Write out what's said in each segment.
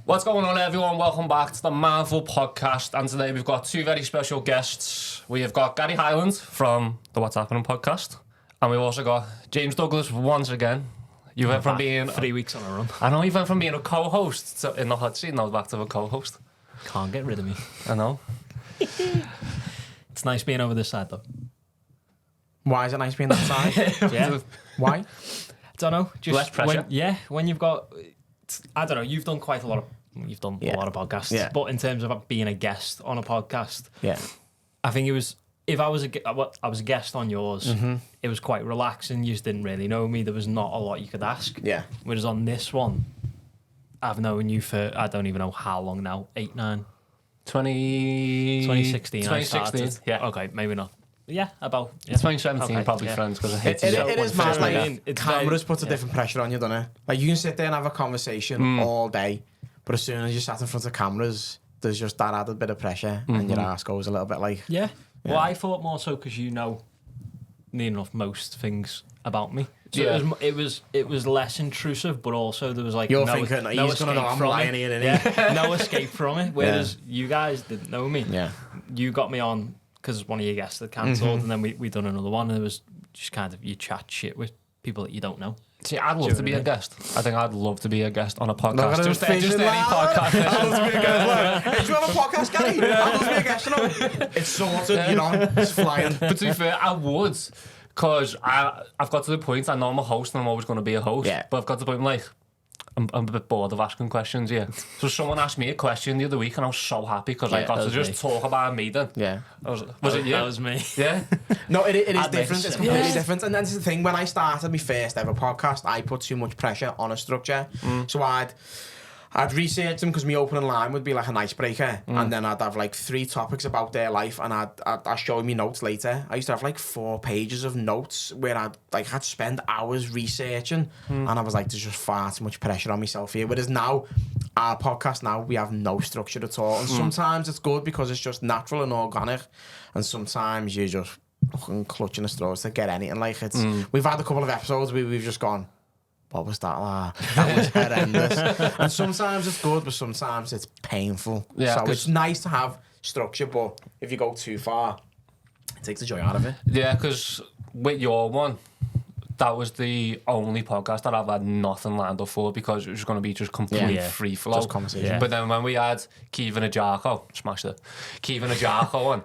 What's going on, everyone? Welcome back to the Marvel podcast. And today we've got two very special guests. We have got Gary Hyland from the What's Happening podcast. And we've also got James Douglas once again. You went from being 3 weeks on a run. I know you went from being a co-host in the hot seat, now back to a co-host. Can't get rid of me. I know. It's nice being over this side, though. Why is it nice being that side? Yeah. Why? I don't know. Just less pressure. When you've got, I don't know. You've done quite a lot of. You've done a lot of podcasts. Yeah. But in terms of being a guest on a podcast, Yeah. I think it was. If I was a guest on yours, it was quite relaxing. You just didn't really know me. There was not a lot you could ask. Yeah. Whereas on this one, I've known you for I don't even know how long now. 8, 9. 2016. 2016. Yeah. Okay, maybe not. Yeah, about. Yeah. 2017, Okay, probably yeah. friends, because I hate It is mad. like- Like, it's cameras very- puts a different pressure on you, doesn't it? Like, you can sit there and have a conversation all day, but as soon as you sat in front of cameras, there's just that added bit of pressure, and your ass goes a little bit like... Yeah. Well, I thought more so because you know near enough most things about me. So Yeah. it was less intrusive, but also there was like You're no, thinking, no he's going to escape know I'm from lying it. here, isn't he? Yeah, no escape from it. Whereas you guys didn't know me. Yeah. You got me on because one of your guests had cancelled, and then we done another one, and it was just kind of you chat shit with people that you don't know. See, I'd love to be a guest. I think I'd love to be a guest on a podcast. Look at him Just thinking, any "Wow, podcast. I'd love to be a guest. Like, hey, do you have a podcast, Gary? I'd love to be a guest, you know? It's sorted, you know? It's flying. But to be fair, I would, because I've got to the point, I know I'm a host and I'm always going to be a host, Yeah. but I've got to the point, like, I'm a bit bored of asking questions, yeah. So someone asked me a question the other week and I was so happy because I Yeah, got that to was just me. talk about a meeting. Yeah. Was it you? That was me. Yeah? No, it is I'd different. miss It's it. completely Yeah. different. And that's the thing. When I started my first ever podcast, I put too much pressure on a structure. So I'd research them because my opening line would be like an icebreaker, and then I'd have like 3 topics about their life, and I'd show me notes later. I used to have like 4 pages of notes where I'd spend hours researching, and I was like, there's just far too much pressure on myself here. Whereas now, our podcast now, we have no structure at all, and sometimes it's good because it's just natural and organic, and sometimes you're just fucking clutching the straws to get anything. Like it's, we've had a couple of episodes where we've just gone, what was that like? That was horrendous. And sometimes it's good, but sometimes it's painful. Yeah, so 'cause- it's nice to have structure, but if you go too far, it takes the joy out of it. Yeah, because with your one, that was the only podcast that I've had nothing lined up for because it was going to be just complete Yeah. free flow. Just conversation. Yeah. But then when we had Kevin and Jarko, smashed it, Kevin and Jarko on,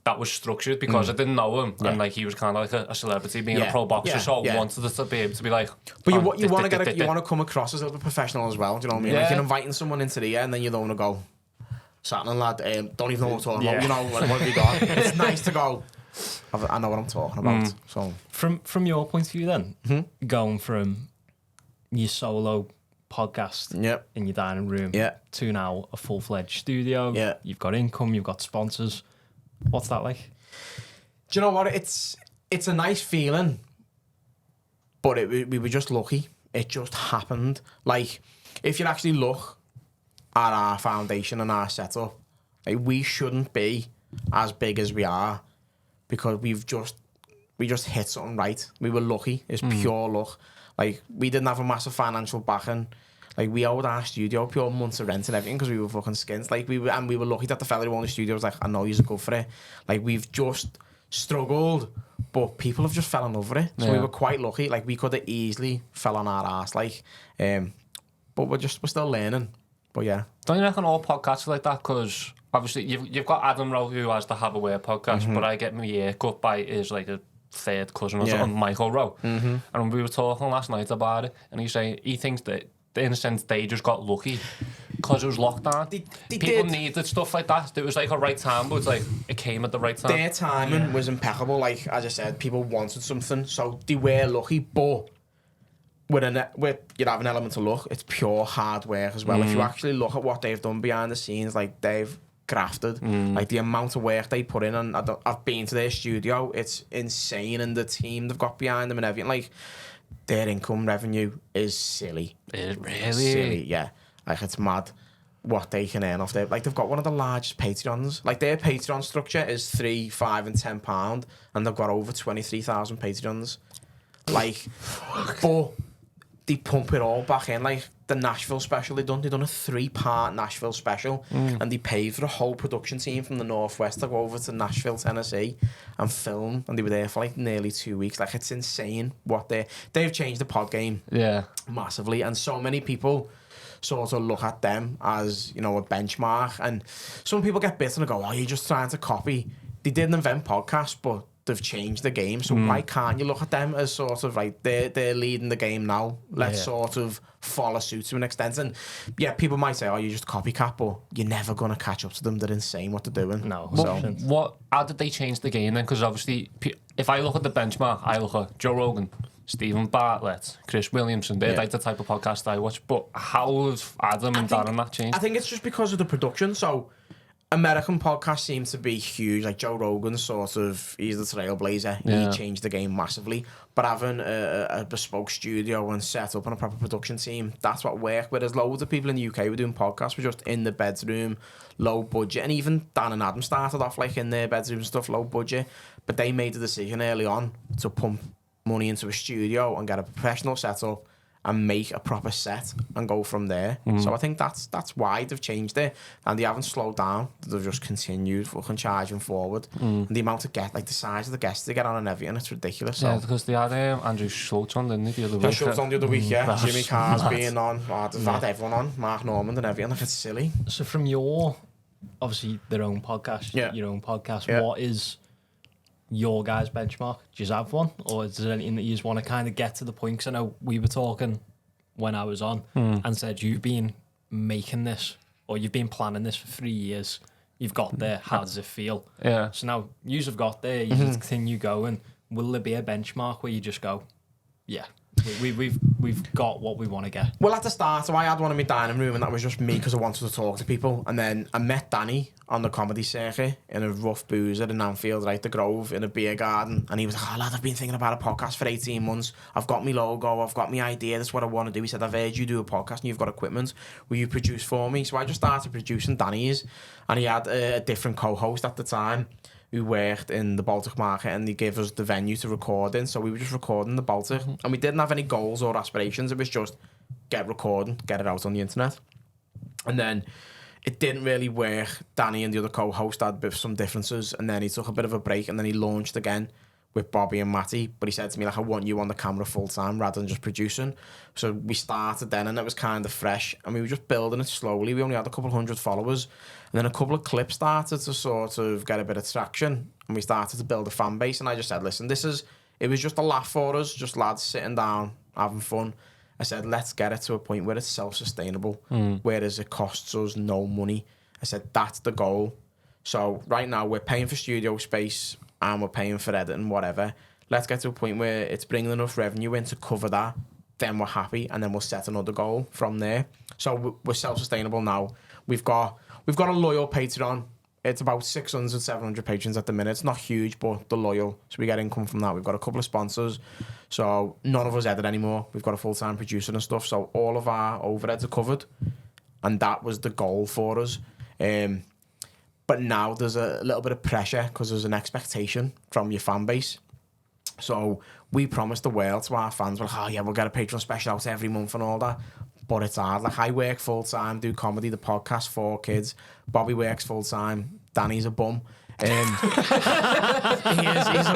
that was structured because I didn't know him and like he was kind of like a celebrity being a Yeah. pro boxer, Yeah. so I Yeah. wanted it to be able to be like. But oh, you want dit, to come across as a little bit professional as well. Do you know what I mean? Yeah. Like you're inviting someone into the air, and then you don't want to go, Saturn lad, don't even know what we're talking about. Yeah. You know what have we got? It's nice to go, I know what I'm talking about. So From your point of view, then going from your solo podcast Yep. in your dining room Yeah. to now a full-fledged studio. Yeah. You've got income, you've got sponsors. What's that like? do you know what? It's a nice feeling, but we were just lucky. It just happened. Like, if you actually look at our foundation and our setup, like, we shouldn't be as big as we are because we just hit something right. We were lucky. It's pure luck. Like, we didn't have a massive financial backing. Like, we owed our studio pure months of rent and everything because we were fucking skins. Like, we were lucky that the fella who owned the studio was like, I know you're good for it. Like, we've just struggled, but people have just fell in love with it. So we Yeah. were quite lucky. Like, we could have easily fell on our ass. Like, but we're still learning. But yeah. Don't you reckon all podcasts are like that? Because obviously you've got Adam Rowe who has the Have a Wear podcast, but I get my ear cut by his like a third cousin or Yeah. something, Michael Rowe. And we were talking last night about it, and he's saying he thinks that in a sense they just got lucky because it was lockdown. They People did. needed stuff like that. It was like a right time, but it's like it came at the right time. Their timing was impeccable. Like, as I said, people wanted something, so they were lucky. But with you'd have an element of luck. It's pure hard work as well. If you actually look at what they've done behind the scenes, like they've grafted, like the amount of work they put in. And I've been to their studio. It's insane, and the team they've got behind them and everything. Like, their income revenue is silly. It really? Silly, yeah. Like, it's mad what they can earn off there. Like, they've got one of the largest Patreons. Like, their Patreon structure is £3, £5 and £10, and they've got over 23,000 Patreons. Like, but they pump it all back in. Like, the Nashville special they done a 3-part Nashville special, and they paid for a whole production team from the Northwest to go over to Nashville, Tennessee and film, and they were there for like nearly 2 weeks. Like, it's insane what they've changed the pod game massively, and so many people sort of look at them as, you know, a benchmark, and some people get bitter and go, oh, you're just trying to copy. They didn't invent podcasts, but they've changed the game, so why can't you look at them as sort of like they're leading the game now? Let's sort of follow suit to an extent. And yeah, people might say, oh, you're just a copycat, but you're never going to catch up to them. They're insane what they're doing. No. How did they change the game then? Because obviously, if I look at the benchmark, I look at Joe Rogan, Stephen Bartlett, Chris Williamson. They're like the type of podcast I watch. But how have Adam and Darren that changed? I think it's just because of the production. So American podcasts seem to be huge. Like Joe Rogan, sort of, he's the trailblazer. He changed the game massively. But having a bespoke studio and set up on a proper production team, that's what worked. Whereas loads of people in the UK were doing podcasts, were just in the bedroom, low budget. And even Dan and Adam started off like in their bedroom and stuff, low budget. But they made the decision early on to pump money into a studio and get a professional setup and make a proper set and go from there. So I think that's why they've changed it, and they haven't slowed down. They've just continued fucking charging forward. And the amount of the size of the guests they get on and everything, it's ridiculous. Yeah, because they had Andrew Schultz on, didn't they, the other week? Schultz on the other week, Jimmy Carr's being on. They've had everyone on, Mark Normand and everything. Like, it's silly. So from your, obviously, their own podcast, your own podcast, what is your guys' benchmark? Do you have one, or is there anything that you just want to kind of get to the point? Because I know we were talking when I was on and said you've been making this, or you've been planning this for 3 years. You've got there. How does it feel? Yeah. So now you have got there. You just continue going. Will there be a benchmark where you just go, yeah, we've got what we want to get? Well, at the start, so I had one in my dining room, and that was just me because I wanted to talk to people. And then I met Danny on the comedy circuit in a rough boozer in Anfield, right, the Grove, in a beer garden. And he was like, oh, lad, I've been thinking about a podcast for 18 months. I've got my logo. I've got my idea. That's what I want to do. He said, I've heard you do a podcast and you've got equipment. Will you produce for me? So I just started producing Danny's. And he had a different co-host at the time who worked in the Baltic market, and he gave us the venue to record in. So we were just recording the Baltic. And we didn't have any goals or aspirations. It was just get recording, get it out on the internet. And then it didn't really work. Danny and the other co-host had some differences, and then he took a bit of a break, and then he launched again with Bobby and Matty. But he said to me, like, I want you on the camera full time rather than just producing. So we started then, and it was kind of fresh, and we were just building it slowly. We only had a couple hundred followers, and then a couple of clips started to sort of get a bit of traction, and we started to build a fan base. And I just said, listen, it was just a laugh for us, just lads sitting down, having fun. I said, let's get it to a point where it's self-sustainable, whereas it costs us no money. I said, that's the goal. So right now we're paying for studio space and we're paying for editing, whatever. Let's get to a point where it's bringing enough revenue in to cover that. Then we're happy, and then we'll set another goal from there. So we're self-sustainable now. We've got a loyal Patreon. It's about 600, 700 patrons at the minute. It's not huge, but they're loyal. So we get income from that. We've got a couple of sponsors. So none of us edit anymore. We've got a full-time producer and stuff. So all of our overheads are covered. And that was the goal for us. But now there's a little bit of pressure because there's an expectation from your fan base. So we promised the world to our fans. We're like, oh yeah, we'll get a Patreon special out every month and all that. But it's hard. Like, I work full-time, do comedy, the podcast, 4 kids. Bobby works full-time. Danny's a bum. He's a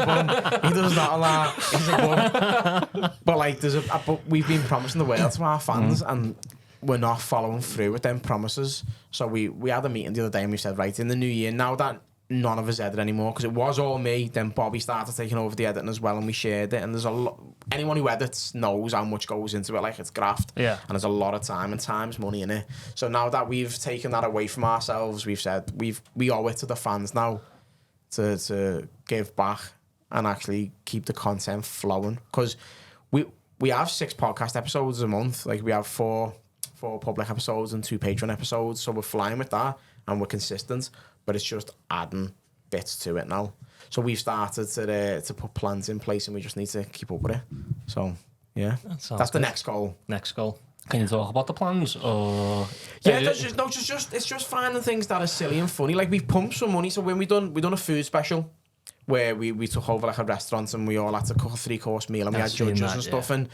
bum. He does not a lot. He's a bum. But like, but we've been promising the world to our fans, and we're not following through with them promises. So we had a meeting the other day, and we said, right, in the new year, now that none of us edit anymore, because it was all me, then Bobby started taking over the editing as well, and we shared it. And there's a lot. Anyone who edits knows how much goes into it. Like, it's graft. Yeah. And there's a lot of time, and time's money in it. So now that we've taken that away from ourselves, we've said we owe it to the fans now to give back and actually keep the content flowing. Because we have 6 podcast episodes a month. Like, we have 4 public episodes and 2 Patreon episodes. So we're flying with that, and we're consistent. But it's just adding bits to it now. So we've started to put plans in place, and we just need to keep up with it. So yeah, that's good. The next goal. Next goal. Can you talk about the plans? Or yeah, it's just finding things that are silly and funny. Like, we've pumped some money. So when we done a food special where we took over like a restaurant, and we all had to cook a 3-course meal, and we had judges and stuff, and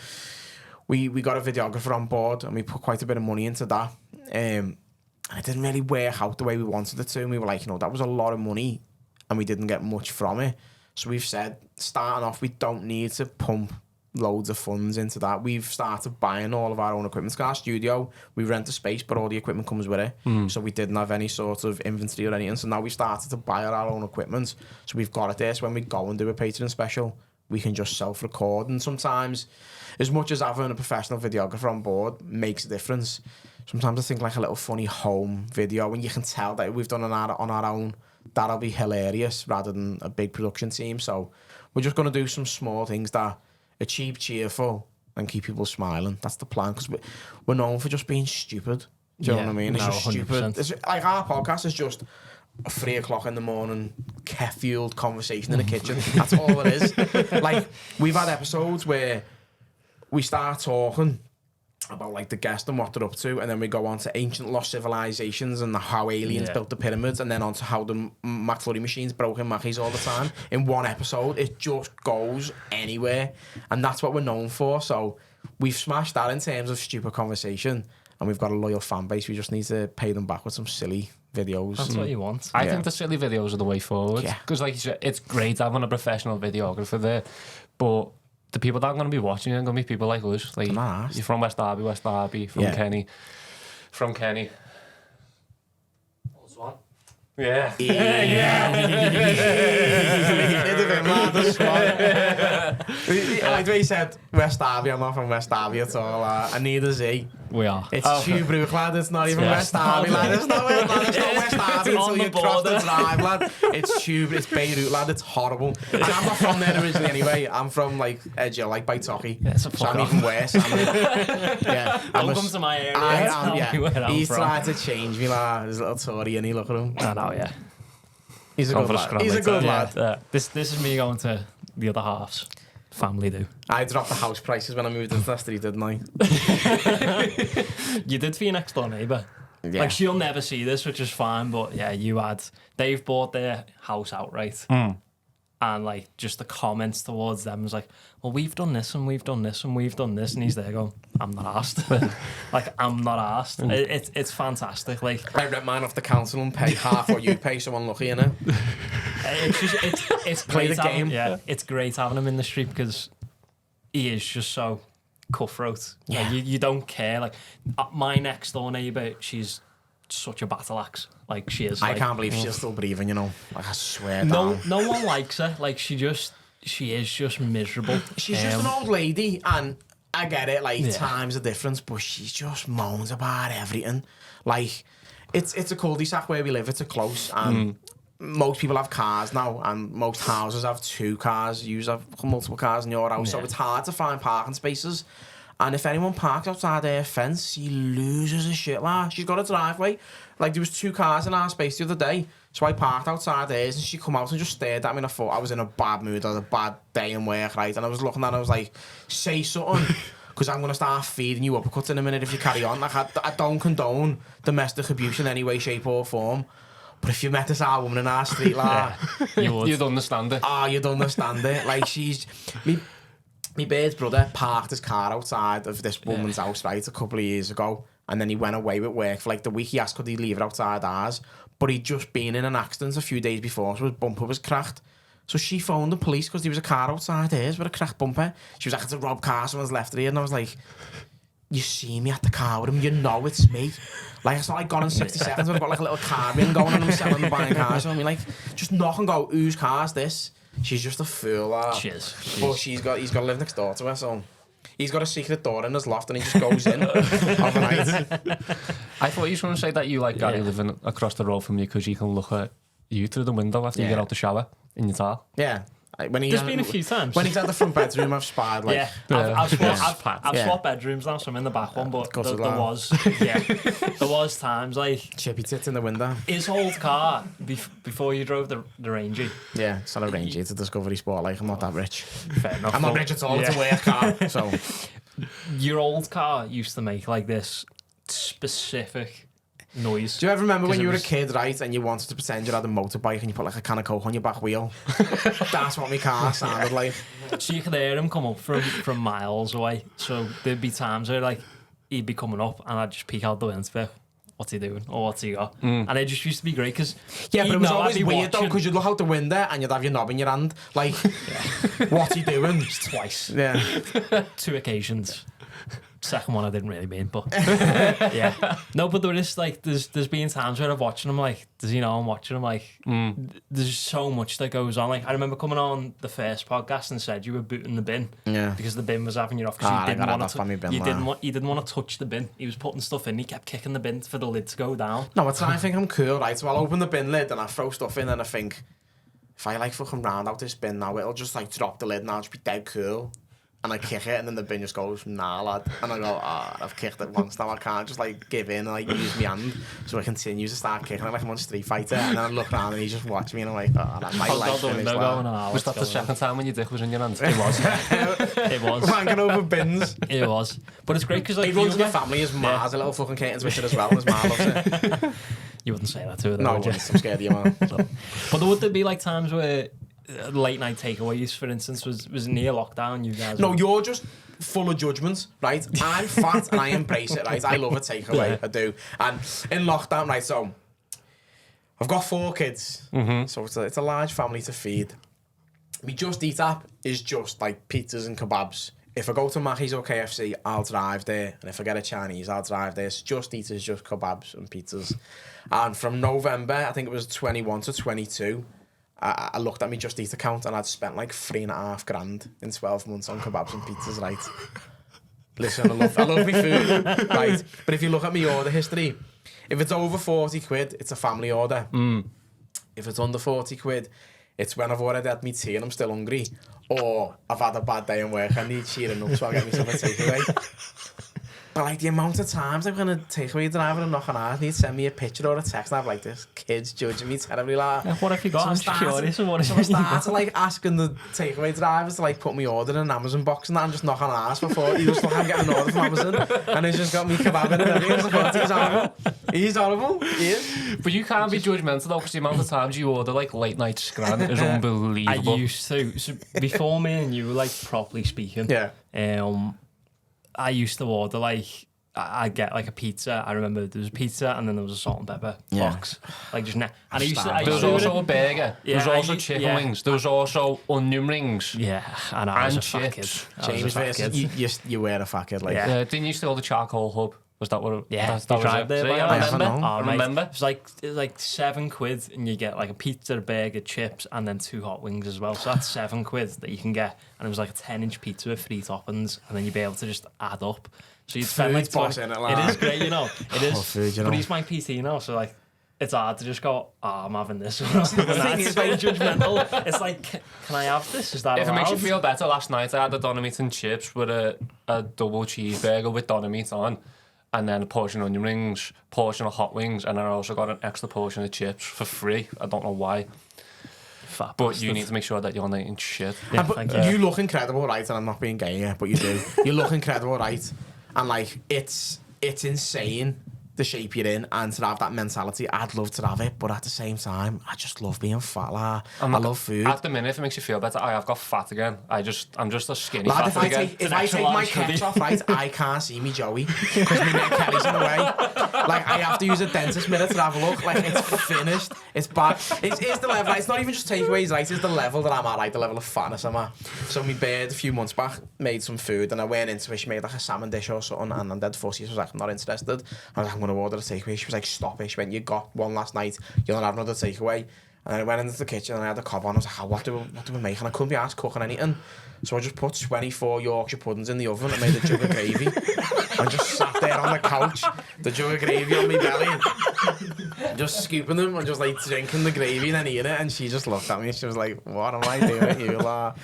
we got a videographer on board and we put quite a bit of money into that. And it didn't really work out the way we wanted it to. And we were like, that was a lot of money and we didn't get much from it. So we've said, starting off, we don't need to pump loads of funds into that. We've started buying all of our own equipment. It's our studio, we rent a space, but all the equipment comes with it. So we didn't have any sort of inventory or anything. So now we started to buy our own equipment. So we've got it there. So when we go and do a Patreon special, we can just self-record. And sometimes, as much as having a professional videographer on board makes a difference, sometimes I think like a little funny home video, and you can tell that we've done on our own, that'll be hilarious rather than a big production team. So we're just going to do some small things that are cheap, cheerful, and keep people smiling. That's the plan, because we're known for just being stupid. Do you know what I mean? It's just 100%. Stupid. It's, like, our podcast is just a 3 o'clock in the morning, fueled conversation in the kitchen. That's all it is. Like, we've had episodes where we start talking about like the guest and what they're up to, and then we go on to ancient lost civilizations and how aliens built the pyramids, and then on to how the McFlurry machines broke in Mackies all the time in one episode. It just goes anywhere, and that's what we're known for. So we've smashed that in terms of stupid conversation, and we've got a loyal fan base. We just need to pay them back with some silly videos. That's what you want. I think the silly videos are the way forward, because like you said, it's great having a professional videographer there, but the people that are going to be watching are going to be people like us. Like, you're from West Derby, from Kenny. From Kenny. Swan. Yeah. Like he said, West Derby, I'm not from West Derby at all. And neither is he. We are. It's Tube Brook, lad. It's not even West Derby, lad. It's not West Derby until you cross the drive, lad. It's Tube, it's Beirut, lad. It's horrible. And I'm not from there originally anyway. I'm from like Edge, like by Tocky. So I'm even worse. Welcome to my area. He's trying to change me, lad. His little Tory, and he look at him. I know, yeah. He's a good lad. He's a good lad. This is me going to the other half's family do. I dropped the house prices when I moved into that street, didn't I? You did for your next door neighbour. Yeah. Like, she'll never see this, which is fine, but yeah, they've bought their house outright. And like, just the comments towards them was like, well, we've done this and we've done this and we've done this, and he's there going, I'm not asked. Like, I'm not asked. It's fantastic. Like, I rent mine off the council and pay half what you pay, so unlucky, innit? It's play great the game. It's great having him in the street, because he is just so cutthroat. Like, you don't care. Like, my next door neighbour, she's such a battle axe. Like, she is. I like, can't believe she's still breathing, Like, I swear. No one likes her. Like, she is just miserable. She's just an old lady, and I get it. Like, times are different, but she just moans about everything. Like, it's a cul-de-sac where we live. It's a close, and most people have cars now, and most houses have 2 cars. You have multiple cars in your house, so it's hard to find parking spaces. And if anyone parks outside her fence, she loses her shit, like. She's got a driveway. Like, there was 2 cars in our space the other day, so I parked outside hers, and she come out and just stared at me, and I thought I was in a bad mood. I had a bad day in work, right? And I was looking at her, and I was like, say something, because I'm going to start feeding you uppercuts in a minute if you carry on. Like, I don't condone domestic abuse in any way, shape or form. But if you met this old woman in our street, like... You'd understand it. You'd understand it. Like, she's... My bird's brother parked his car outside of this woman's house, right, a couple of years ago, and then he went away with work for like the week. He asked could he leave it outside ours, but he'd just been in an accident a few days before, so his bumper was cracked. So she phoned the police because there was a car outside hers with a cracked bumper. She was like, it's a rob car, someone's left it here. And I was like, you see me at the car with him, you know it's me. Like, it's not like gone in 60 seconds when I've got like a little car bin going and I'm selling and buying cars. So I mean, like, just knock and go, whose car's this? She's just a fool, lad. She is. But he's got to live next door to her, so he's got a secret door in his loft and he just goes in overnight. I thought you were going to say that you like Gary living across the road from you because you can look at you through the window after you get out the shower in your car. Yeah. There's been a few times. When he's at the front bedroom, I've spied, like... I've swapped bedrooms now, so I'm in the back one, but there was times, like... Chippy tits in the window. His old car, before you drove the Rangy. Yeah, it's not a Rangy, it's a Discovery Sport, like, I'm not that rich. Fair enough. I'm not rich at all, it's a work car, so... Your old car used to make, like, this specific noise. Do you ever remember when you were a was- kid, right, and you wanted to pretend you had a motorbike and you put like a can of Coke on your back wheel? That's what my car sounded like. So you could hear him come up from miles away. So there'd be times where like he'd be coming up and I'd just peek out the window. What's he doing? Or what's he got? And it just used to be great because Yeah, but it was always weird though, because you'd look out the window and you'd have your knob in your hand. Like, what's he doing? twice, Yeah. 2 occasions. Second one I didn't really mean, but yeah. No, but there is like there's been times where I've watching him like, does he know I'm watching him? Like, there's so much that goes on. Like, I remember coming on the first podcast and said you were booting the bin, because the bin was having you off because you didn't want to touch the bin. He was putting stuff in. He kept kicking the bin for the lid to go down. No, I think I'm cool, right? So I'll open the bin lid and I throw stuff in and I think, if I like fucking round out this bin now, it'll just like drop the lid and I'll just be dead cool. And I kick it and then the bin just goes, nah lad. And I go, I've kicked it once now, I can't just like give in and like use my hand. So I continue to start kicking it like I'm on Street Fighter. And then I look around and he just watch me and I'm like, that's my life. Was that the second time when your dick was in your hand? It was. It was. Ranking over bins. It was. But it's great because like, He runs in the family as Mars, a little fucking Caitlin's with it as well, as Mar loves it. you wouldn't say that to her though, No, would you? I'm scared of you, man. But would there be like times where late night takeaways, for instance, was near lockdown? You guys? No, you're just full of judgment, right? I'm fat and I embrace it, right? I love a takeaway, I do. And in lockdown, right, so I've got 4 kids, so it's a large family to feed. My Just Eat app is just like pizzas and kebabs. If I go to Mackey's or KFC, I'll drive there. And if I get a Chinese, I'll drive there. So Just Eat is just kebabs and pizzas. And from November, I think it was 21 to 22, I looked at my Just Eat account and I'd spent like $3,500 in 12 months on kebabs and pizzas, right? Listen, I love my food, right? But if you look at my order history, if it's over 40 quid, it's a family order. If it's under 40 quid, it's when I've already had my tea and I'm still hungry, or I've had a bad day in work, I need cheering up, so I'll get myself a takeaway. But like the amount of times I'm gonna takeaway driver and knock on ours, he'd send me a picture or a text, and I'm like, this kid's judging me terribly. Like, what have you got? So I'm curious. I started like asking the takeaway drivers to like put me order in an Amazon box and that, and just knock on ours before he was like, I'm getting an order from Amazon, and he's just got me kebab in and everything. I thought, he's horrible. He's horrible. He is. But you can't be judgmental though, because the amount of times you order like late night scran is unbelievable. I used to. So before me and you were like properly speaking, I used to order like, I'd get like a pizza. I remember there was a pizza and then there was a salt and pepper box. Like just and I used to. There was also a burger. There was also chicken yeah. wings. There was also onion rings. Yeah, and I was And a fat kid. chips. James versus you were a fat kid, like. Yeah. Didn't you steal the charcoal hub? Was that what it Yeah, that was drive it? there. So, by yeah, our I house. remember. know. Oh, I mate, remember. It was like £7 and you get like a pizza, a burger, chips, and then 2 hot wings as well. So that's £7 that you can get, and it was like a 10-inch pizza with 3 toppings, and then you'd be able to just add up. So you'd spend like Food's boss, innit, lad? It is great, you know. It is. Food, you know. But he's my PT now, so like it's hard to just go, I'm having this. It's very judgmental. It's like, can I have this? Is that If it makes you allowed? feel better, last night I had a doner meat and chips with a double cheeseburger with doner meat on, and then a portion of onion rings, portion of hot wings, and then I also got an extra portion of chips for free. I don't know why. Fat But bastard. you need to make sure that you're not eating shit. Yeah, But thank you look incredible, right? And I'm not being gay here, but you do. You look incredible, right? And like, it's insane the shape you're in, and to have that mentality. I'd love to have it, but at the same time, I just love being fat. Like, I love food. At the minute, if it makes you feel better, I have got fat again. I'm just a skinny Lad, fat again. if I take my keps off, right, I can't see me Joey because my neck Kelly's in the way. Like, I have to use a dentist mirror to have a look. Like, it's finished. It's bad. It's the level. Like, it's not even just takeaways, right? It's the level that I'm at, like the level of fatness I'm at. So my bird a few months back made some food, and I went into it. She made like a salmon dish or something, and I'm dead fussy. So I was like, I'm not interested. I was like, I'm going to order a takeaway. She was like, stop it. She went, you got one last night. You'll not have another takeaway. And then I went into the kitchen and I had a cob on. I was like, what do we make? And I couldn't be asked cooking anything. So I just put 24 Yorkshire puddings in the oven and made a jug of gravy. And just sat there on the couch, the jug of gravy on my belly, just scooping them and just like drinking the gravy and then eating it. And she just looked at me. She was like, what am I doing with you? Like,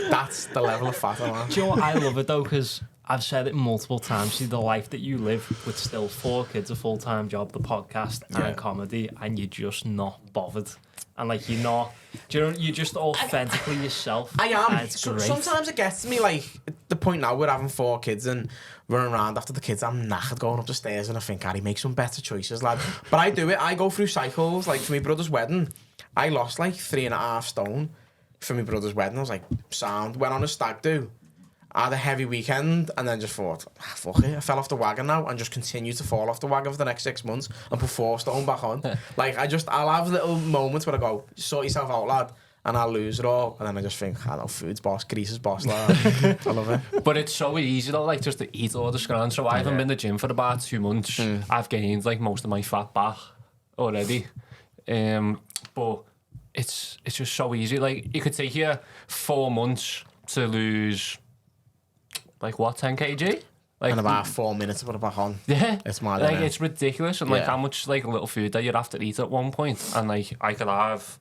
that's the level of fat I'm on. Do you know what? I love it though, because I've said it multiple times. See, the life that you live with still 4 kids, a full-time job, the podcast and comedy, and you're just not bothered. And like you're not, you're just authentically yourself. I am. And it's great. Sometimes it gets to me like at the point now we're having 4 kids and running around after the kids. I'm knackered going up the stairs and I think, Harry, make some better choices, lad. But I do it. I go through cycles. Like for my brother's wedding, I lost like 3.5 stone for my brother's wedding. I was like, sound. Went on a stag do. I had a heavy weekend and then just thought, fuck it, I fell off the wagon now and just continued to fall off the wagon for the next 6 months and put 4 stone back on. Like, I'll have little moments where I go, sort yourself out, lad, and I'll lose it all. And then I just think, I know, food's boss, grease is boss, lad. I love it. But it's so easy, though, like, just to eat all the scran. So I haven't been to the gym for about 2 months. I've gained, like, most of my fat back already. But it's just so easy. Like, you could take you 4 months to lose... Like what, 10 kg? Like, and about 4 minutes to put it back on. Yeah. It's mad, like, it's ridiculous. And like how much like little food that you'd have to eat at one point. And like I could have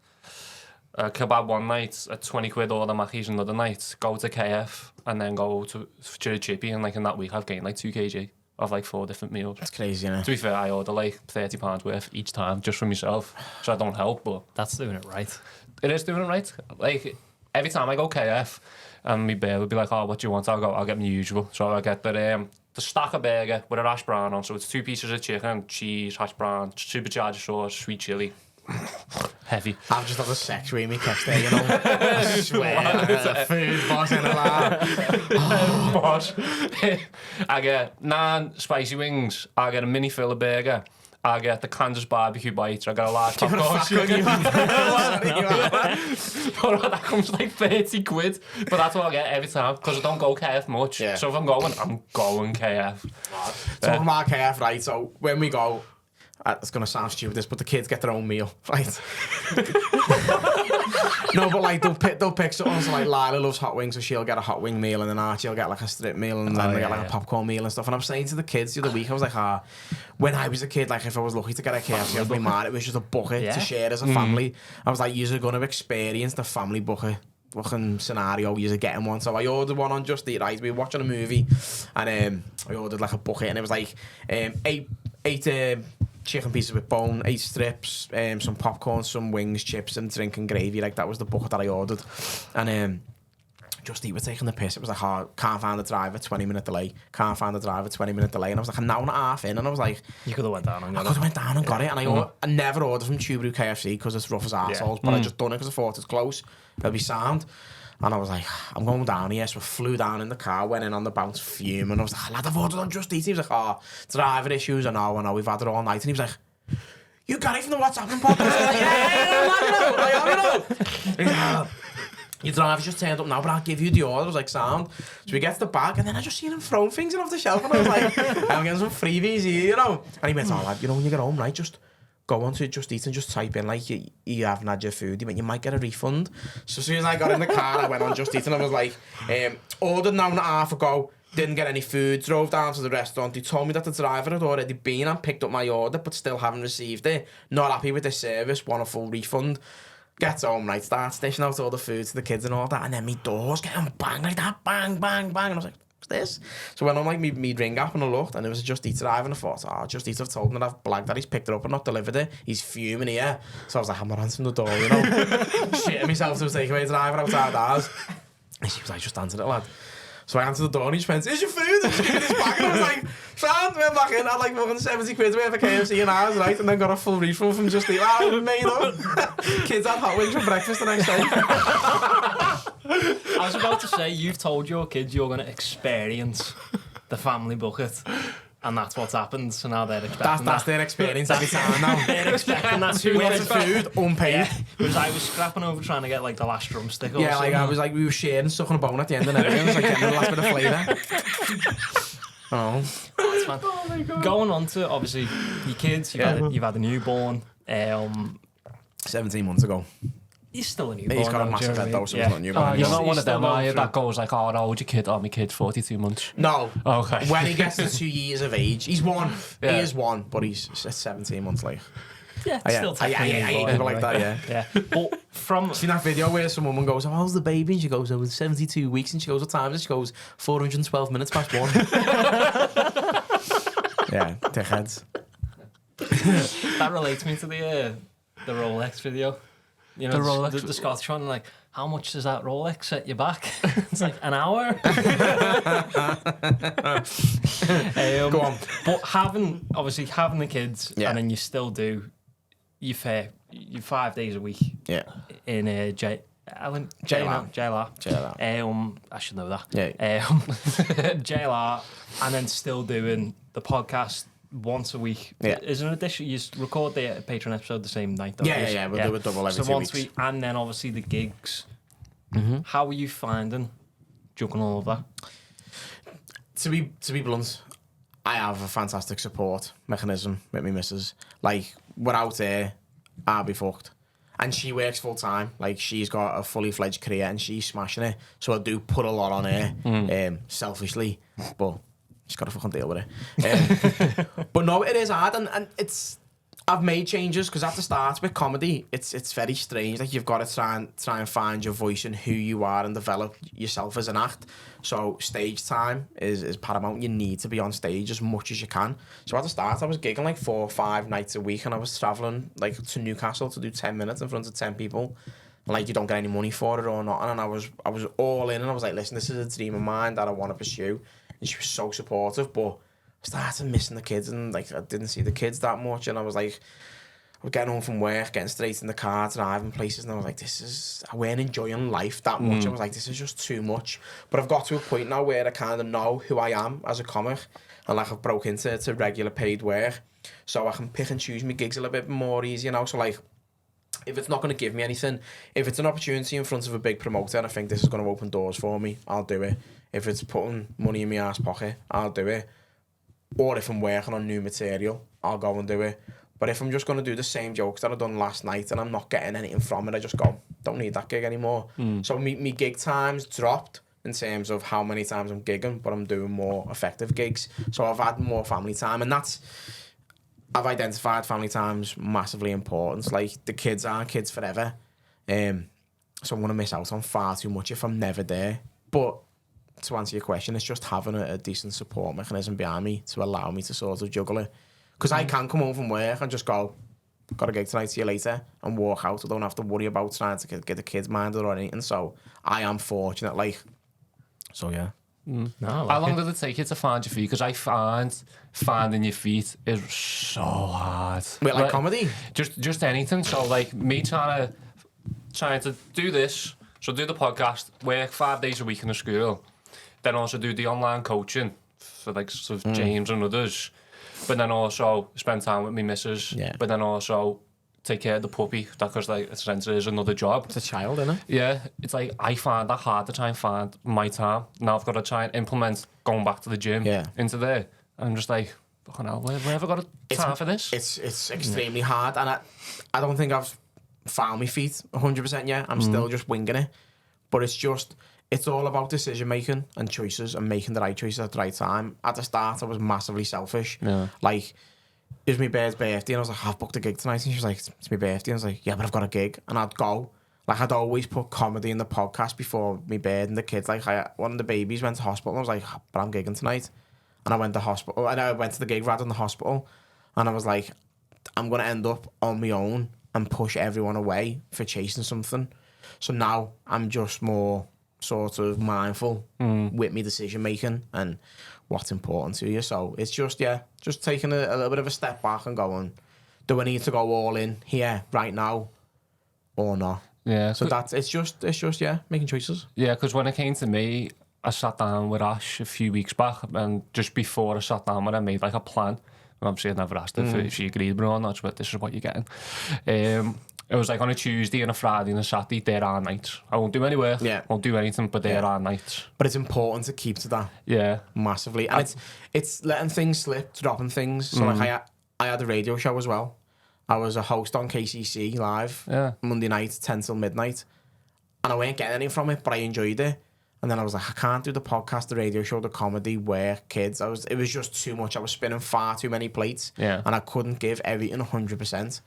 a kebab one night at 20 quid or the Mackies another night, go to KF and then go to Chippy, and like in that week I've gained like 2 kg of like 4 different meals. That's crazy, you know. To be fair, I order like £30 worth each time just for myself. So I don't help, but That's doing it right. it is doing it right. Like every time I go KF, and my bear would be like, oh, what do you want? I'll get my usual. So I get the stacker burger with a hash brown on. So it's 2 pieces of chicken, cheese, hash brown, supercharged sauce, sweet chilli. Heavy. I've just had a sex with me kept there, you know. I swear. Food boss in a lab. Boss. I get 9 spicy wings. I get a mini filler burger. I get the Kansas barbecue bites. I get a large popcorn. That comes like 30 quid. But that's what I get every time because I don't go KF much. Yeah. So if I'm going KF. Talking about KF, right? So when we go, it's going to sound stupid, but the kids get their own meal, right? No, but like they'll pick something. So like Lila loves hot wings, so she'll get a hot wing meal, and then Archie'll get like a strip meal, and then they get like a popcorn meal and stuff. And I'm saying to the kids the other week, I was like, when I was a kid, like if I was lucky to get a KFC, I'd be mad. It was just a bucket to share as a family. I was like, you're going to experience the family bucket fucking scenario. You're getting one. So I ordered one on Just Eat, right? We were watching a movie, and I ordered like a bucket, and it was like 8 chicken pieces with bone, 8 strips, some popcorn, some wings, chips, and drink and gravy. Like that was the bucket that I ordered. And Just Eat were taking the piss. It was like, can't find the driver, 20-minute delay. Can't find the driver, 20-minute delay. And I was like an hour and a half in, and I was like, You could have went down and got I could have went down and got it. And I never ordered from Tuberou KFC because it's rough as arseholes, but I just done it because I thought it's close. It'll be sound. And I was like, I'm going down here. So I flew down in the car, went in on the bounce, fuming. I was like, lad, I've ordered on Just Eat. He was like, driver issues. I know, we've had it all night. And he was like, you got it from the What's Happening podcast? I was like, I am, you know. Your driver's just turned up now, but I'll give you the order. I was like, sound. So we get to the back, and then I just seen him throwing things in off the shelf. And I was like, I'm getting some freebies here, you know. And he went, lad, you know, when you get home, right, just go on to Just Eat and just type in, like, you haven't had your food. He went, you might get a refund. So as soon as I got in the car, I went on Just Eat, and I was like, ordered an hour and a half ago, didn't get any food, drove down to the restaurant. He told me that the driver had already been and picked up my order, but still haven't received it. Not happy with the service, want a full refund. Gets home, right, starts dishing out all the food to the kids and all that, and then me doors getting bang like that, bang, bang, bang, and I was like, what's this? So I went on like me ring app and I looked, and it was a Just Eat driver, and I thought, Just Eat have told me that I've blagged that he's picked it up and not delivered it. He's fuming here. So I was like, I'm not answering the door, you know. Shitting myself to a takeaway driver outside ours. And she was like, just answer it, lad. So I answered the door and he just went, is your food? And she gave me this bag, and I was like, sound, went back in, I had like fucking 70 quid worth of KFC and ours, right? And then got a full refund from Just Eat. I was made up. Kids had hot wings for breakfast the next day. I was about to say, you've told your kids you're going to experience the family bucket. And that's what's happened, so now they're expecting that's their experience every time now. They're expecting that too. With food, unpaid. Yeah. Whereas I was scrapping over trying to get like the last drumstick or something. Like I was like, we were sharing, sucking a bone at the end and everything. It was like getting the last bit of flavour. It's fun. Oh my God. Going on to, obviously, your kids, you've had a newborn. 17 months ago. He's still a newborn. He's got a massive head though, so he's not a newborn. You're not one of them, are you, that goes like, oh, how old your kid? Oh, my kid's 42 months. No. Okay. When he gets to 2 years of age, he's one. Yeah. He is one, but he's 17 months late. Yeah, Oh, still technically I important, people like that, yeah. Yeah. But from... Seen that video where some woman goes, "Oh, how's the baby?" And she goes, "Oh, it's 72 weeks." And she goes, "What time is it?" She goes, 412 minutes past 1. Yeah, dickheads. That relates me to the Rolex video. You know, The Rolex. the Scottish one, like, how much does that Rolex set you back? It's like an hour. Go on. But having the kids, Yeah. and then you still do you 5 days a week. Yeah. In JLR. I should know that. Yeah. JLR, and then still doing the podcast once a week. Yeah. Is an addition. You record the Patreon episode the same night. Don't you? Yeah. We'll do a double every 2 once weeks. and then obviously the gigs. Mm-hmm. How are you finding juggling all of that? To be blunt, I have a fantastic support mechanism with me missus. Like, without her, I'll be fucked. And she works full time. Like, she's got a fully fledged career and she's smashing it. So I do put a lot on her, selfishly, but she's got to fucking deal with it. But no, it is hard, and I've made changes because at the start with comedy, it's very strange. Like, you've got to try and find your voice and who you are and develop yourself as an act. So stage time is paramount. You need to be on stage as much as you can. So at the start, I was gigging like 4 or 5 nights a week, and I was traveling like to Newcastle to do 10 minutes in front of 10 people. Like, you don't get any money for it or not. And I was all in, and I was like, listen, this is a dream of mine that I want to pursue. And she was so supportive, but I started missing the kids, and like, I didn't see the kids that much. And I was like, I was getting home from work, getting straight in the car, driving places, and I was like, I weren't enjoying life that much. I was like, this is just too much. But I've got to a point now where I kind of know who I am as a comic, and like, I've broke into regular paid work, so I can pick and choose my gigs a little bit more easy now. So like, if it's not going to give me anything, if it's an opportunity in front of a big promoter and I think this is going to open doors for me, I'll do it. If it's putting money in my ass pocket, I'll do it. Or if I'm working on new material, I'll go and do it. But if I'm just going to do the same jokes that I done last night and I'm not getting anything from it, I just go, don't need that gig anymore. So me gig times dropped in terms of how many times I'm gigging, but I'm doing more effective gigs. So I've had more family time, and I've identified family time's massively important. Like, the kids aren't kids forever. So I'm going to miss out on far too much if I'm never there. But to answer your question, it's just having a decent support mechanism behind me to allow me to sort of juggle it. Because I can come home from work and just go, got a gig tonight, see you later, and walk out. I don't have to worry about trying to get the kids minded or anything. So I am fortunate, like, so yeah. No, How long did it take you to find your feet? Because I find finding your feet is so hard. Wait, like comedy? Just anything. So like me trying to do this, so do the podcast, work 5 days a week in the school, then also do the online coaching for like sort of James and others, but then also spend time with me missus, but then also take care of the puppy, because like essentially is another job. It's a child, isn't it? Yeah, it's like I find that hard to try and find my time. Now I've got to try and implement going back to the gym into there. And I'm just like, fucking hell, where have I got time for this? It's extremely hard, and I don't think I've found my feet 100% yet. I'm still just winging it. But it's all about decision making and choices and making the right choices at the right time. At the start, I was massively selfish. Yeah. Like, it was my bird's birthday, and I was like, I've booked a gig tonight. And she was like, it's my birthday. And I was like, yeah, but I've got a gig. And I'd go. Like, I'd always put comedy in the podcast before my bird and the kids. Like, one of the babies went to hospital, and I was like, but I'm gigging tonight. And I went to hospital, and I went to the gig rather than the hospital. And I was like, I'm going to end up on my own and push everyone away for chasing something. So now I'm just more sort of mindful with my decision making and what's important to you. So it's just taking a little bit of a step back and going, do I need to go all in here right now or not? Yeah. So it's just making choices. Yeah, because when it came to me, I sat down with Ash a few weeks back, and just before I sat down with her, I made like a plan. And obviously, I'd never asked her if she agreed with it or not, but this is what you're getting. It was like on a Tuesday and a Friday and a Saturday, there are nights. I won't do any work, won't do anything, but there are nights. But it's important to keep to that. Yeah. Massively. And it's letting things slip, dropping things. So like I had a radio show as well. I was a host on KCC Live, Monday night, 10 till midnight. And I weren't getting anything from it, but I enjoyed it. And then I was like, I can't do the podcast, the radio show, the comedy, work, kids. It was just too much. I was spinning far too many plates. Yeah. And I couldn't give everything 100%.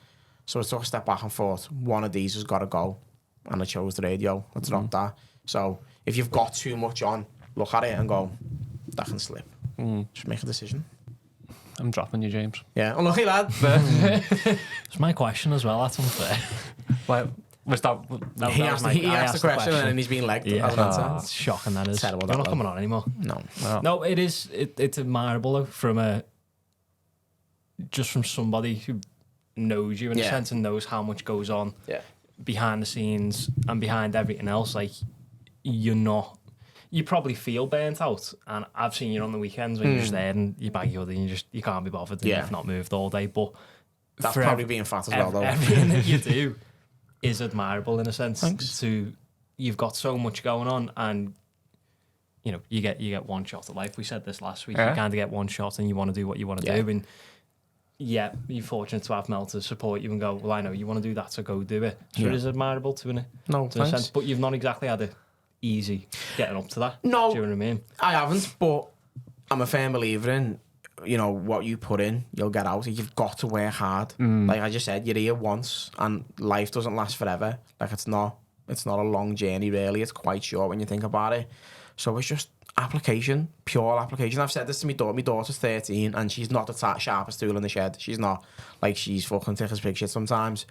So I took a step back and thought, one of these has got to go. And I chose the radio. I dropped that. So if you've got too much on, look at it and go, that can slip. Just make a decision. I'm dropping you, James. Yeah, unlucky lad. It's my question as well. That's unfair. Well, was that He asked the question and he's being legged as an answer. It's shocking, that is. Terrible, You're that not coming on anymore. No. It is. It's admirable though, from somebody who knows you in a sense and knows how much goes on behind the scenes and behind everything else. Like, you probably feel burnt out, and I've seen you on the weekends when you're just there and you bag your hoodie and you can't be bothered and you've not moved all day. But that's probably being fat as well, though. Everything that you do is admirable in a sense. Thanks. You've got so much going on, and you get one shot at life. We said this last week. You kind of get one shot, and you want to do what you want to do. And you're fortunate to have Mel to support you and go, well, I know you want to do that, so go do it. So it is admirable to a sense. But you've not exactly had it easy getting up to that. No, do you know what I mean? I haven't, but I'm a firm believer in, what you put in, you'll get out. You've got to work hard. Like I just said, you're here once, and life doesn't last forever. Like, it's not a long journey, really. It's quite short when you think about it. So it's just application, pure application. I've said this to my daughter. My daughter's 13, and she's not the sharpest tool in the shed. She's not. Like, she's fucking thick as pig shit sometimes.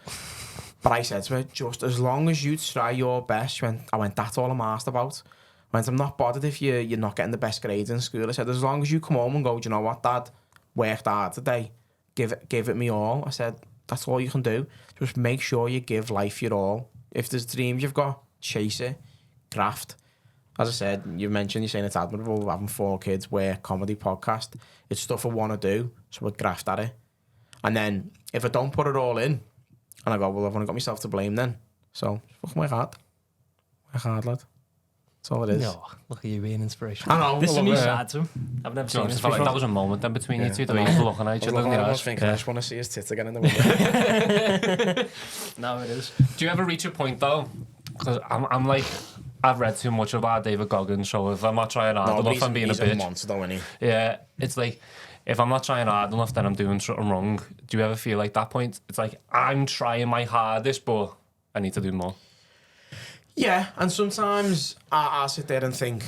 But I said to her, just as long as you try your best, I went, that's all I'm asked about. I went, I'm not bothered if you're not getting the best grades in school. I said, as long as you come home and go, do you know what, Dad? Worked hard today. Give it me all. I said, that's all you can do. Just make sure you give life your all. If there's dreams you've got, chase it. Graft. As I said, you're saying it's admirable having 4 kids, work, comedy, podcast. It's stuff I want to do, so I graft at it. And then, if I don't put it all in, and I go, well, I've only got myself to blame then. So, fucking work hard. Work hard, lad. That's all it is. No, look at you being inspirational. I know. This is me sad to him. I've never seen this before. Like that was a moment then between you two, the way you were looking at each other in the eyes. I just want to see his tits again in the window. No, it is. Do you ever reach a point, though? Because I'm like, I've read too much about David Goggins, so if I'm not trying hard enough, I'm being a bitch. He's a monster, though, isn't he? Yeah, it's like, if I'm not trying hard enough, then I'm doing something wrong. Do you ever feel like that point? It's like, I'm trying my hardest, but I need to do more. Yeah, and sometimes I sit there and think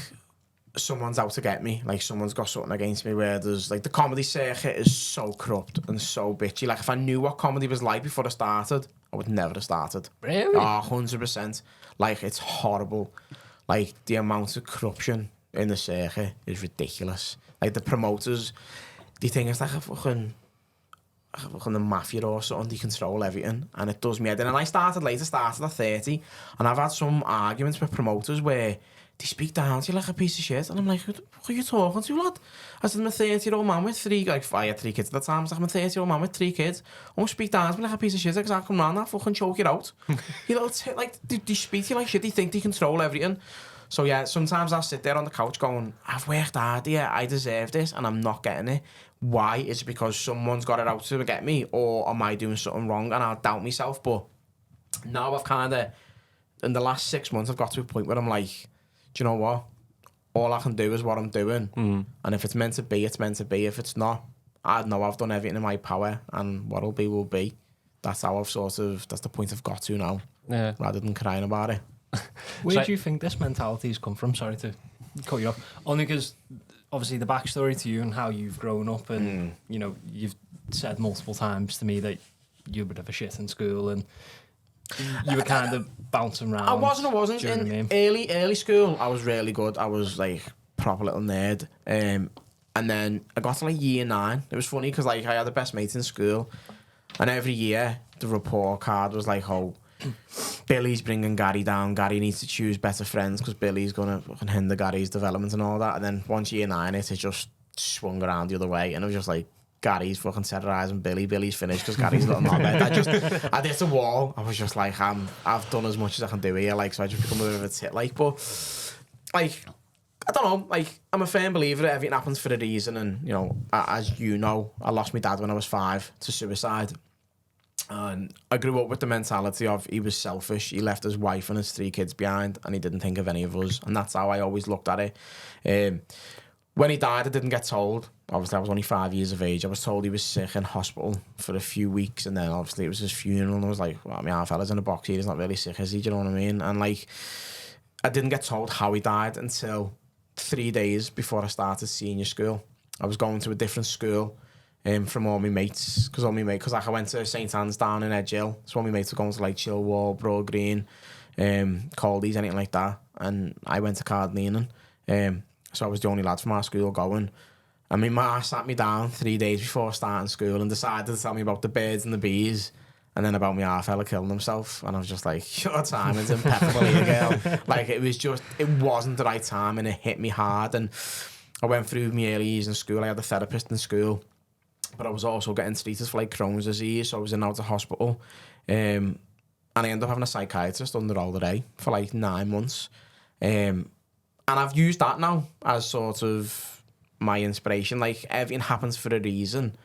someone's out to get me. Like, someone's got something against me, where there's, like, the comedy circuit is so corrupt and so bitchy. Like, if I knew what comedy was like before I started, I would never have started. Really? 100%. Like, it's horrible. Like, the amount of corruption in the circuit is ridiculous. Like, the promoters, they think it's like a fucking mafia or something. They control everything, and it does me head in. And I started at 30, and I've had some arguments with promoters where they speak down to you like a piece of shit, and I'm like, who are you talking to, lad? I said, I'm a 30-year-old man with 3, like, I had 3 kids at the time. I was like, I'm a 30-year-old man with 3 kids. I won't speak down to me like a piece of shit, because I come round and I'll fucking choke you out. You know, like, they speak to you like shit. They think they control everything. So yeah, sometimes I'll sit there on the couch going, I've worked hard here, I deserve this, and I'm not getting it. Why? Is it because someone's got it out to get me, or am I doing something wrong? And I'll doubt myself. But now I've kind of, in the last 6 months, I've got to a point where I'm like, do you know what? All I can do is what I'm doing. And if it's meant to be, it's meant to be. If it's not, I know I've done everything in my power, and what'll be will be. That's how that's the point I've got to now, rather than crying about it. Where do you think this mentality's come from? Sorry to cut you off. Only because, obviously, the backstory to you and how you've grown up, and you've said multiple times to me that you were a bit of a shit in school, and you were kind of bouncing around. I wasn't. In early school, I was really good. I was like proper little nerd. And then I got to like year 9. It was funny because like I had the best mates in school, and every year the report card was like, oh, Billy's bringing Gary down. Gary needs to choose better friends because Billy's gonna fucking hinder Gary's development and all that. And then once year 9, it just swung around the other way, and it was just like, Gary's fucking terrorising Billy. Billy's finished because Gary's a little knobhead. I hit a wall. I was just like, I've done as much as I can do here. Like, so I just become a bit of a tit. Like, but like, I don't know. Like, I'm a firm believer that everything happens for a reason. And as you know, I lost my dad when I was 5 to suicide. And I grew up with the mentality of he was selfish. He left his wife and his 3 kids behind, and he didn't think of any of us. And that's how I always looked at it. When he died, I didn't get told. Obviously, I was only 5 years of age. I was told he was sick in hospital for a few weeks, and then obviously it was his funeral, and I was like, well, my half fella's in a box here. He's not really sick, is he? Do you know what I mean? And like, I didn't get told how he died until 3 days before I started senior school. I was going to a different school from all my mates, because like I went to St Anne's down in Edge Hill, so all my mates were going to like Chilwell, Broad Green, Caldy's, anything like that, and I went to Cardinal. So I was the only lad from our school going. And my ma sat me down 3 days before starting school and decided to tell me about the birds and the bees, and then about my half fella killing himself. And I was just like, your time is impeccable here, girl. Like, it wasn't the right time, and it hit me hard. And I went through my early years in school. I had a therapist in school, but I was also getting treated for like Crohn's disease, so I was in and out of hospital. And I ended up having a psychiatrist under all the day for like 9 months. And I've used that now as sort of my inspiration. Like, everything happens for a reason.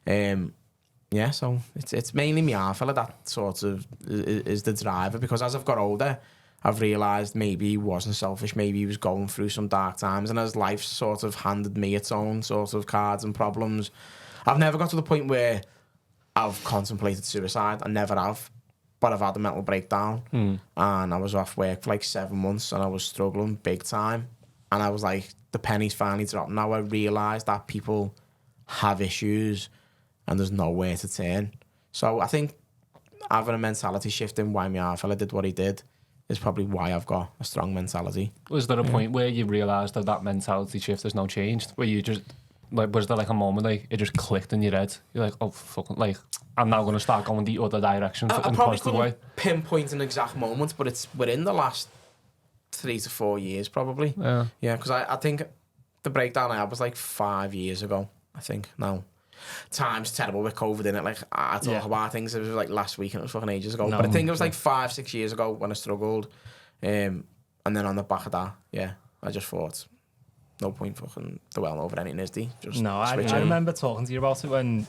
Yeah, so it's mainly me half fella that sort of is the driver, because as I've got older, I've realised maybe he wasn't selfish, maybe he was going through some dark times, and as life sort of handed me its own sort of cards and problems, I've never got to the point where I've contemplated suicide. I never have. But I've had a mental breakdown, and I was off work for like 7 months, and I was struggling big time. And I was like, the pennies finally dropped. Now I realise that people have issues, and there's nowhere to turn. So I think having a mentality shift in why my half fella did what he did is probably why I've got a strong mentality. Was there a point where you realised that mentality shift has now changed? Where you just, like, was there like a moment like it just clicked in your head? You're like, oh, fucking, like, I'm now going to start going the other direction in a positive way. Pinpoint an exact moment, but it's within the last 3 to 4 years, probably. Yeah, because I think the breakdown I had was like 5 years ago, I think. Now, time's terrible with COVID, innit? Like, I talk about things, it was like last week and it was fucking ages ago. But I think it was like 5-6 years ago when I struggled. And then on the back of that, I just thought, no point fucking dwelling over anything, is there? Just I remember talking to you about it when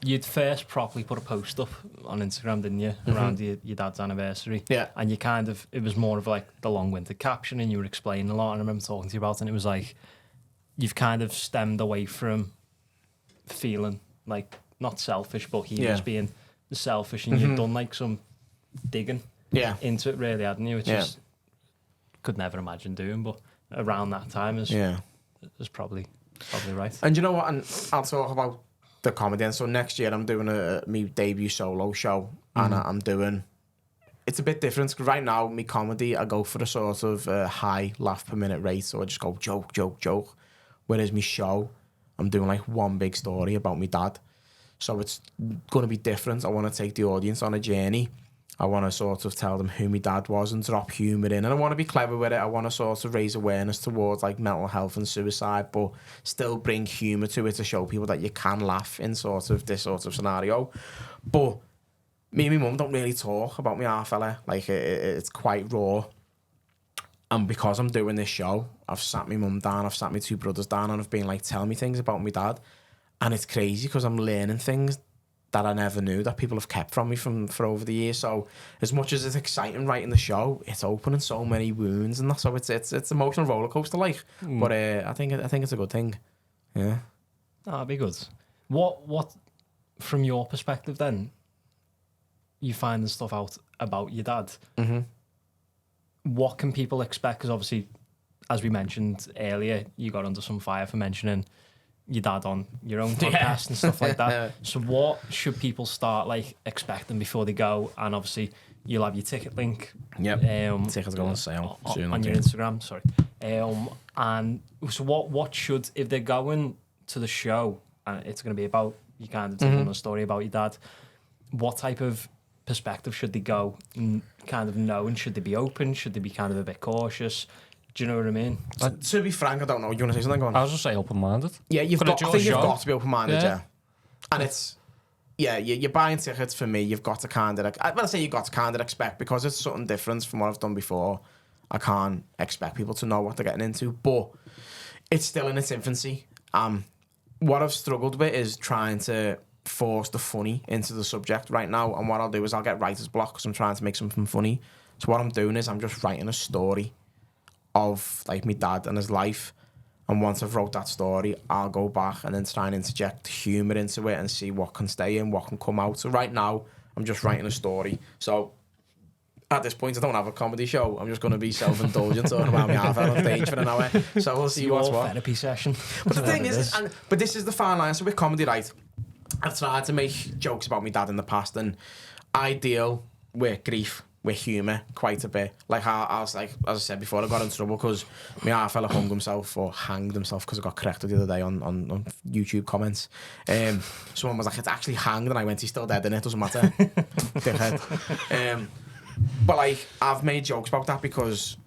you'd first properly put a post up on Instagram, didn't you, around your dad's anniversary? Yeah. And you kind of, it was more of like the long-winded caption, and you were explaining a lot, and I remember talking to you about it, and it was like, you've kind of stemmed away from feeling like, not selfish, but he was being selfish, and you've done like some digging into it, really, hadn't you? Which is, could never imagine doing, but around that time is probably right. And you know what, and I'll talk about the comedy. And so next year I'm doing my debut solo show, and I'm doing, it's a bit different, because right now my comedy, I go for a sort of high laugh per minute rate, so I just go joke, whereas my show, I'm doing like one big story about my dad, so it's going to be different. I want to take the audience on a journey. I want to sort of tell them who my dad was and drop humour in. And I want to be clever with it. I want to sort of raise awareness towards like mental health and suicide, but still bring humour to it to show people that you can laugh in sort of this sort of scenario. But me and my mum don't really talk about my half fella. Like, it's quite raw. And because I'm doing this show, I've sat my mum down, I've sat my 2 brothers down, and I've been like, tell me things about my dad. And it's crazy because I'm learning things that I never knew that people have kept from me for over the years. So as much as it's exciting writing the show, it's opening so many wounds, and that's so it's emotional roller coaster like. But I think it's a good thing. Yeah, that'd be good. What from your perspective then? You finding stuff out about your dad. What can people expect? Because obviously, as we mentioned earlier, you got under some fire for mentioning your dad on your own podcast and stuff like that. So what should people start like expecting before they go? And obviously you'll have your ticket link. Tickets go on sale soon on your Instagram. Sorry. And so what should, if they're going to the show and it's going to be about you kind of telling a story about your dad, what type of perspective should they go and kind of know? And should they be open? Should they be kind of a bit cautious? Do you know what I mean? To be frank, I don't know. You want to say something? Go on. I was just say open-minded. Yeah, I think you've got to be open-minded, And it's, you're buying tickets for me, you've got to kind of, when I say you've got to kind of expect, because it's something different from what I've done before, I can't expect people to know what they're getting into, but it's still in its infancy. What I've struggled with is trying to force the funny into the subject right now, and what I'll do is I'll get writer's block because I'm trying to make something funny. So what I'm doing is I'm just writing a story of like my dad and his life, And once I've wrote that story, I'll go back and then try and interject humour into it and see what can stay in, what can come out. So right now, I'm just writing a story. So at this point, I don't have a comedy show. I'm just going to be self-indulgent talking about me half on stage for an hour. So we'll see what's what. Therapy session. But the thing is, but this is the fine line. So with comedy, right, I've tried to make jokes about my dad in the past, and I deal with grief, with humour quite a bit. Like I was like, as I said before, I got in trouble because my half fella hung himself or hanged himself because I got corrected the other day on YouTube comments. Someone was like, it's actually hanged, and I went, he's still dead, innit? It doesn't matter. Dickhead. But like, I've made jokes about that because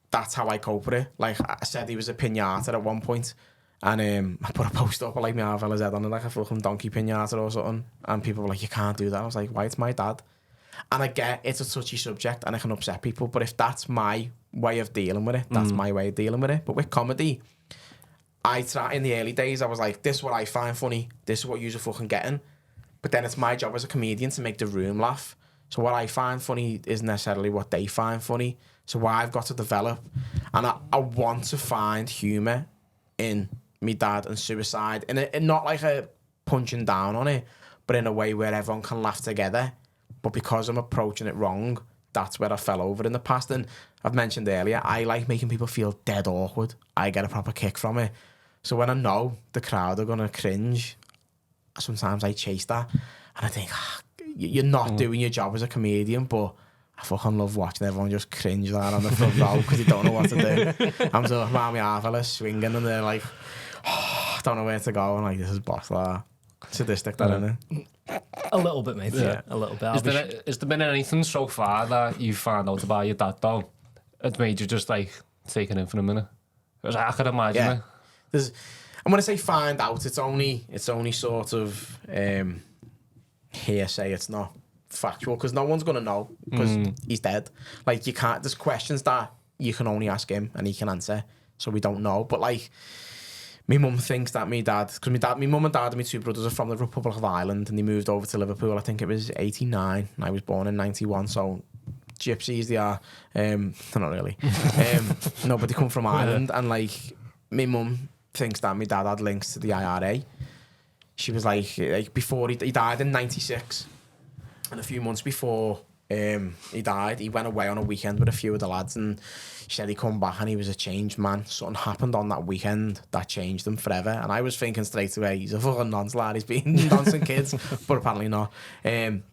that's how I cope with it. Like I said, he was a piñata at one point, and I put a post up of like my half fella's head on it, like a fucking donkey piñata or something, and people were like, you can't do that. I was like, why? It's my dad. And I get it's a touchy subject and it can upset people, but if that's my way of dealing with it, that's my way of dealing with it. But with comedy, I try, in the early days, I was like, this is what I find funny, this is what you're fucking getting. But then it's my job as a comedian to make the room laugh. So what I find funny isn't necessarily what they find funny. So I've got to develop, and I want to find humour in me dad and suicide, and not like a punching down on it, but in a way where everyone can laugh together. But because I'm approaching it wrong, that's where I fell over in the past. And I've mentioned earlier, I like making people feel dead awkward. I get a proper kick from it. So when I know the crowd are going to cringe, sometimes I chase that. And I think, you're not doing your job as a comedian, but I fucking love watching everyone just cringe there on the front row because they don't know what to do. I'm sort of around my half fella swinging, and they're like, I don't know where to go. And like, this is boss that. Sadistic, that, isn't it? A little bit, mate. Yeah, a little bit. Has there been anything so far that you found out about your dad, though, it made you just like take it in for a minute? Because I could imagine it. And when I say find out, it's only sort of hearsay. It's not factual because no one's gonna know because he's dead. Like, you can't. There's questions that you can only ask him and he can answer, so we don't know. But like, my mum thinks that my mum and dad and my two brothers are from the Republic of Ireland, and they moved over to Liverpool. I think it was 89, and I was born in 91. So gypsies they are. They're not really. No, but they come from Ireland, and like, my mum thinks that my dad had links to the IRA. She was like before he died in 96, and a few months before he died, he went away on a weekend with a few of the lads, and she said he come back and he was a changed man. Something happened on that weekend that changed him forever. And I was thinking straight away, he's a fucking nonce lad, he's been nonsense kids, but apparently not. And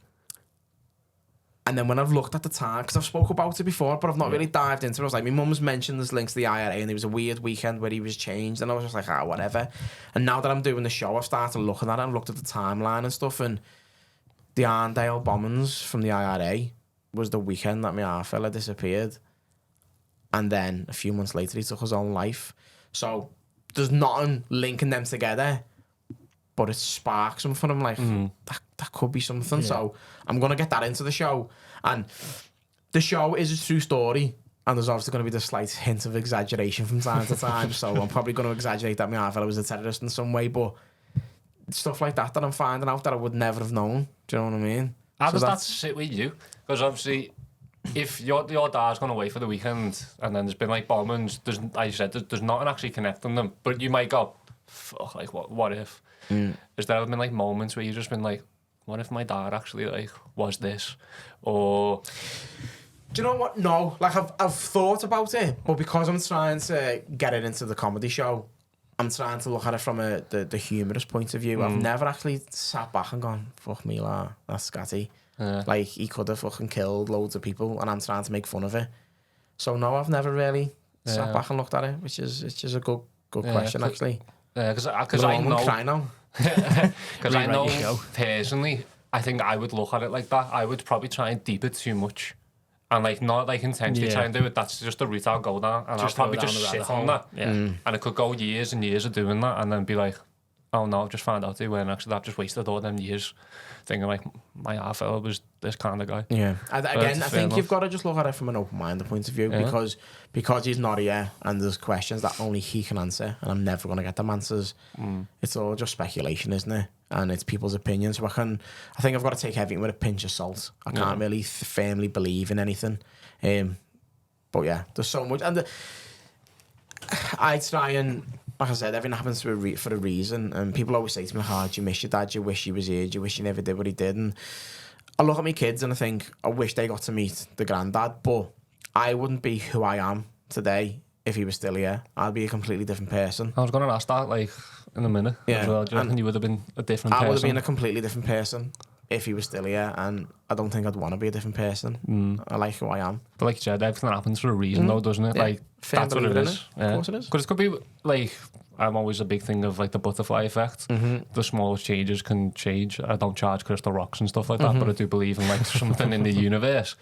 then when I've looked at the time, because I've spoke about it before, but I've not really dived into it, I was like, my mum's mentioned there's links to the IRA, and there was a weird weekend where he was changed, and I was just like, whatever. And now that I'm doing the show, I've started looking at it and looked at the timeline and stuff, and the Arndale bombings from the IRA was the weekend that my half fella disappeared. And then a few months later, he took his own life. So there's nothing linking them together, but it sparks something. I'm like, that could be something. Yeah. So I'm going to get that into the show. And the show is a true story. And there's obviously going to be the slight hint of exaggeration from time to time. So I'm probably going to exaggerate that my half fella was a terrorist in some way. But stuff like that I'm finding out that I would never have known. Do you know what I mean? How does that sit with you? Because obviously, if your dad's gone away for the weekend and then there's been like bombings, like you said, there's nothing actually connecting them. But you might go, fuck, like what if? Has there been like moments where you've just been like, what if my dad actually like was this? Or do you know what? No, like I've thought about it, but because I'm trying to get it into the comedy show, I'm trying to look at it from the humorous point of view. I've never actually sat back and gone, fuck me, la, that's scatty. Like, he could have fucking killed loads of people, and I'm trying to make fun of it. So no, I've never really sat back and looked at it, which is a good question, actually. Because I know, cry now. Because I know personally, I think I would look at it like that. I would probably try and deep it too much, and like not like intentionally try and do it. That's just the route I'll go down, and I'll probably just sit on that. And it could go years and years of doing that, and then be like, oh no, I've just found out they weren't actually. I've just wasted all them years thinking like my half fella was this kind of guy. Yeah. Again, I think you've got to just look at it from an open-minded point of view, because he's not here and there's questions that only he can answer, and I'm never going to get them answers. It's all just speculation, isn't it? And it's people's opinions. So I think I've got to take everything with a pinch of salt. I can't really firmly believe in anything. But yeah, there's so much. And I try and, like I said, everything happens for a reason. And people always say to me, "Oh, do you miss your dad? Do you wish he was here? Do you wish he never did what he did?" And I look at my kids and I think, I wish they got to meet the granddad, but I wouldn't be who I am today if he was still here. I'd be a completely different person. I was going to ask that, like, in a minute as well. Do you reckon you would have been a different person? I would have been a completely different person if he was still here, and I don't think I'd want to be a different person. I like who I am. But like you said, everything happens for a reason, though, doesn't it? Yeah. Like, that's what it is. Of course it is. Because it could be, like, I'm always a big thing of, like, the butterfly effect. The smallest changes can change. I don't charge crystal rocks and stuff like that, but I do believe in, like, something in the universe.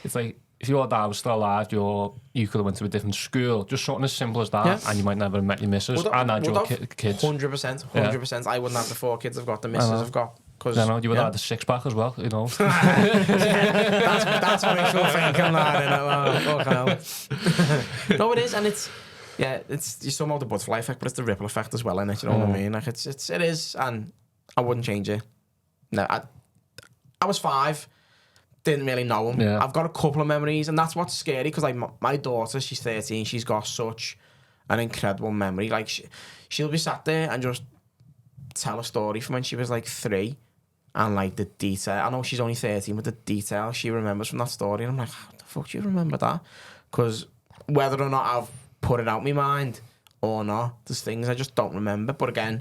It's like, if your dad was still alive, you could have went to a different school. Just something as simple as that, and you might never have met your missus and had your kids. 100%. I wouldn't have the 4 kids I've got, the missus I've got. Cause, you would have had the 6-pack as well, you know. That's wishful thinking, lad. No, it is, and it's you somehow the butterfly effect, but it's the ripple effect as well, innit? You know what I mean? Like it is, and I wouldn't change it. No, I was 5. Didn't really know him. I've got a couple of memories, and that's what's scary, because like my daughter, she's 13, she's got such an incredible memory. Like she'll be sat there and just tell a story from when she was like 3, and like the detail. I know she's only 13, but the detail she remembers from that story, and I'm like, how the fuck do you remember that? Because whether or not I've put it out my mind or not, there's things I just don't remember. But again,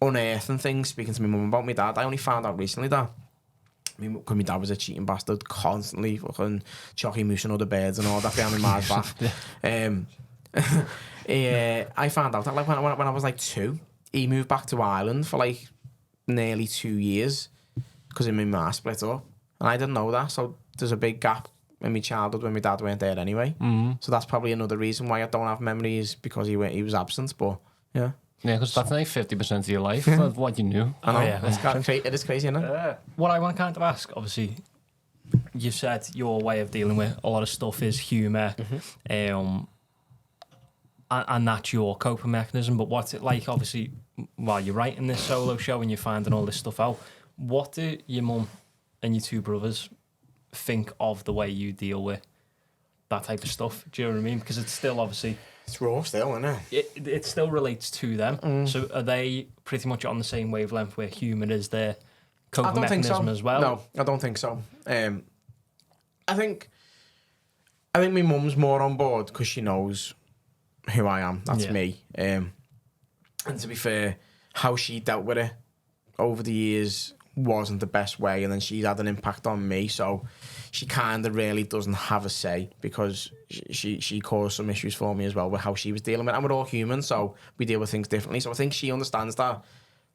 unearthing things, speaking to my mum about my dad, I only found out recently that because my dad was a cheating bastard, constantly fucking chalky moosing other birds and all that behind my ma's back. I found out that like when I was like 2, he moved back to Hyland for like nearly 2 years because him and my ma split up, and I didn't know that. So there's a big gap in my childhood when my dad weren't there anyway. So that's probably another reason why I don't have memories, because he was absent. But yeah. Yeah, because that's like 50% of your life of what you knew. I know. It is crazy, isn't it? What I want to kind of ask, obviously, you said your way of dealing with a lot of stuff is humour, and that's your coping mechanism. But what's it like, obviously, while you're writing this solo show and you're finding all this stuff out, what do your mum and your 2 brothers think of the way you deal with that type of stuff? Do you know what I mean? Because it's still obviously... It's raw still, isn't it? It still relates to them. So are they pretty much on the same wavelength where humour is their coping mechanism as well? No, I don't think so. I think my mum's more on board because she knows who I am. That's me. And to be fair, how she dealt with it over the years wasn't the best way, and then she's had an impact on me, so she kind of really doesn't have a say, because she caused some issues for me as well with how she was dealing with it. And we're all human, so we deal with things differently. So I think she understands that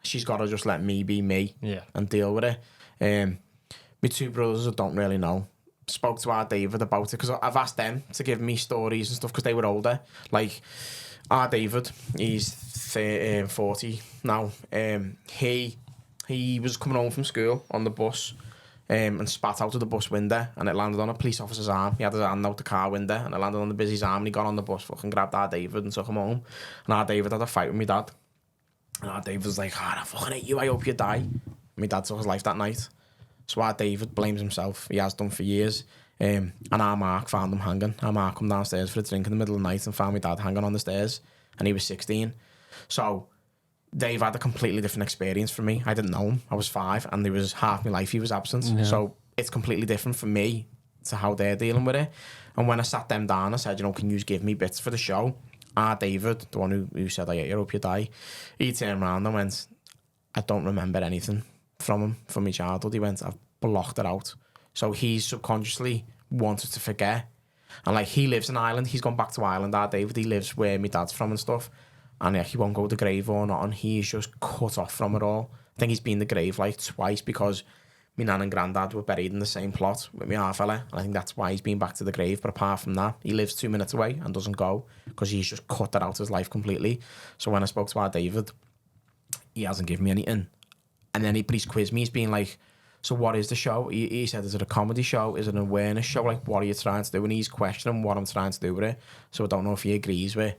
she's got to just let me be me and deal with it. My 2 brothers, I don't really know. Spoke to our David about it, because I've asked them to give me stories and stuff, because they were older. Like our David, he's 40 now. He was coming home from school on the bus and spat out of the bus window, and it landed on a police officer's arm. He had his hand out the car window, and it landed on the busy's arm, and he got on the bus, fucking grabbed our David and took him home. And our David had a fight with my dad. And our David was like, I fucking hate you, I hope you die. My dad took his life that night. So our David blames himself. He has done for years. And our Mark found him hanging. Our Mark come downstairs for a drink in the middle of the night and found my dad hanging on the stairs. And he was 16. So... they've had a completely different experience from me. I didn't know him. I was 5, and there was half my life he was absent. So it's completely different for me to how they're dealing with it. And when I sat them down, I said, can you just give me bits for the show? David, the one who said, I hope you die, he turned around and went, I don't remember anything from him, from my childhood. He went, I've blocked it out. So he subconsciously wanted to forget. And like, he lives in Ireland. He's gone back to Ireland, David. He lives where my dad's from and stuff. And he won't go to the grave or not, and he's just cut off from it all. I think he's been to the grave like twice, because my nan and granddad were buried in the same plot with my half fella, and I think that's why he's been back to the grave. But apart from that, he lives 2 minutes away and doesn't go, because he's just cut that out of his life completely. So when I spoke to our David, he hasn't given me anything. And then he's quizzed me. He's been like, so what is the show? He said, is it a comedy show? Is it an awareness show? Like, what are you trying to do? And he's questioning what I'm trying to do with it. So I don't know if he agrees with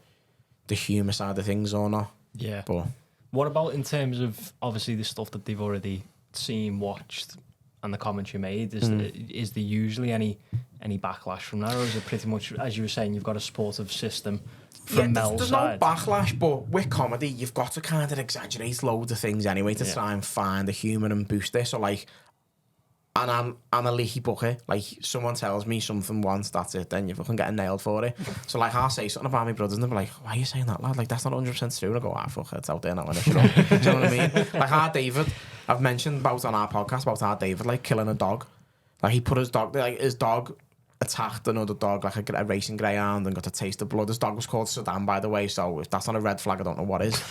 the humour side of things or not. Yeah. But what about in terms of, obviously, the stuff that they've already seen, watched, and the comments you made? Is there usually any any backlash from that, or is it pretty much, as you were saying, you've got a supportive system from Mel's there's side? no backlash, but with comedy, you've got to kind of exaggerate loads of things anyway to try and find the humour and boost it. So, like, and I'm a leaky bucket. Like, someone tells me something once, that's it, then you're fucking getting nailed for it. So, like, I'll say something about my brothers, and they'll be like, why are you saying that, lad? Like, that's not 100% true. And I go, fuck it, it's out there now, innit? You know? Do you know what I mean? Like, our David, I've mentioned about on our podcast about our David, like, killing a dog. Like, he put his dog attacked another dog, like a racing greyhound, and got a taste of blood. This dog was called Saddam, by the way, so if that's not a red flag, I don't know what is.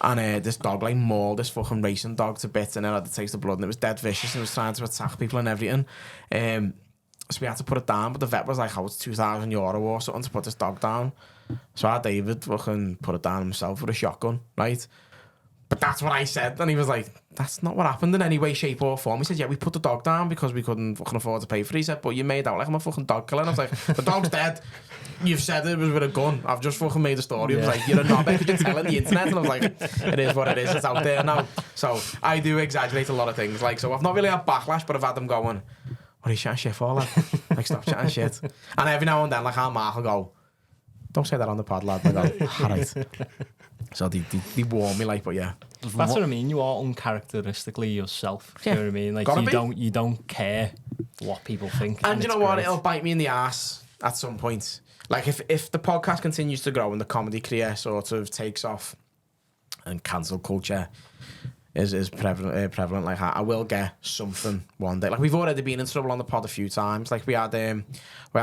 And this dog, like, mauled this fucking racing dog to bits, and it had a taste of blood, and it was dead vicious, and it was trying to attack people and everything. So we had to put it down, but the vet was like, it's €2,000 or something to put this dog down. So our David fucking put it down himself with a shotgun, right? But that's what I said, and he was like, that's not what happened in any way, shape or form. He said, yeah, we put the dog down because we couldn't fucking afford to pay for it. He said, but you made out like I'm a fucking dog killer. And I was like, the dog's dead. You've said it was with a gun. I've just fucking made a story. He was like, you're a knobhead because you're telling the internet. And I was like, it is what it is. It's out there now. So I do exaggerate a lot of things. Like, so I've not really had backlash, but I've had them going, what are you chatting shit for, lad? Like, stop chatting shit. And every now and then, like, our Mark will go, don't say that on the pod, lad. And I go, all right. So they warn me, like, but yeah. That's what I mean. You are uncharacteristically yourself. Yeah. You know what I mean? Like, you don't care what people think. And you know what? Great. It'll bite me in the ass at some point. Like, if the podcast continues to grow and the comedy career sort of takes off and cancel culture is prevalent like that, I will get something one day. Like, we've already been in trouble on the pod a few times. Like, we had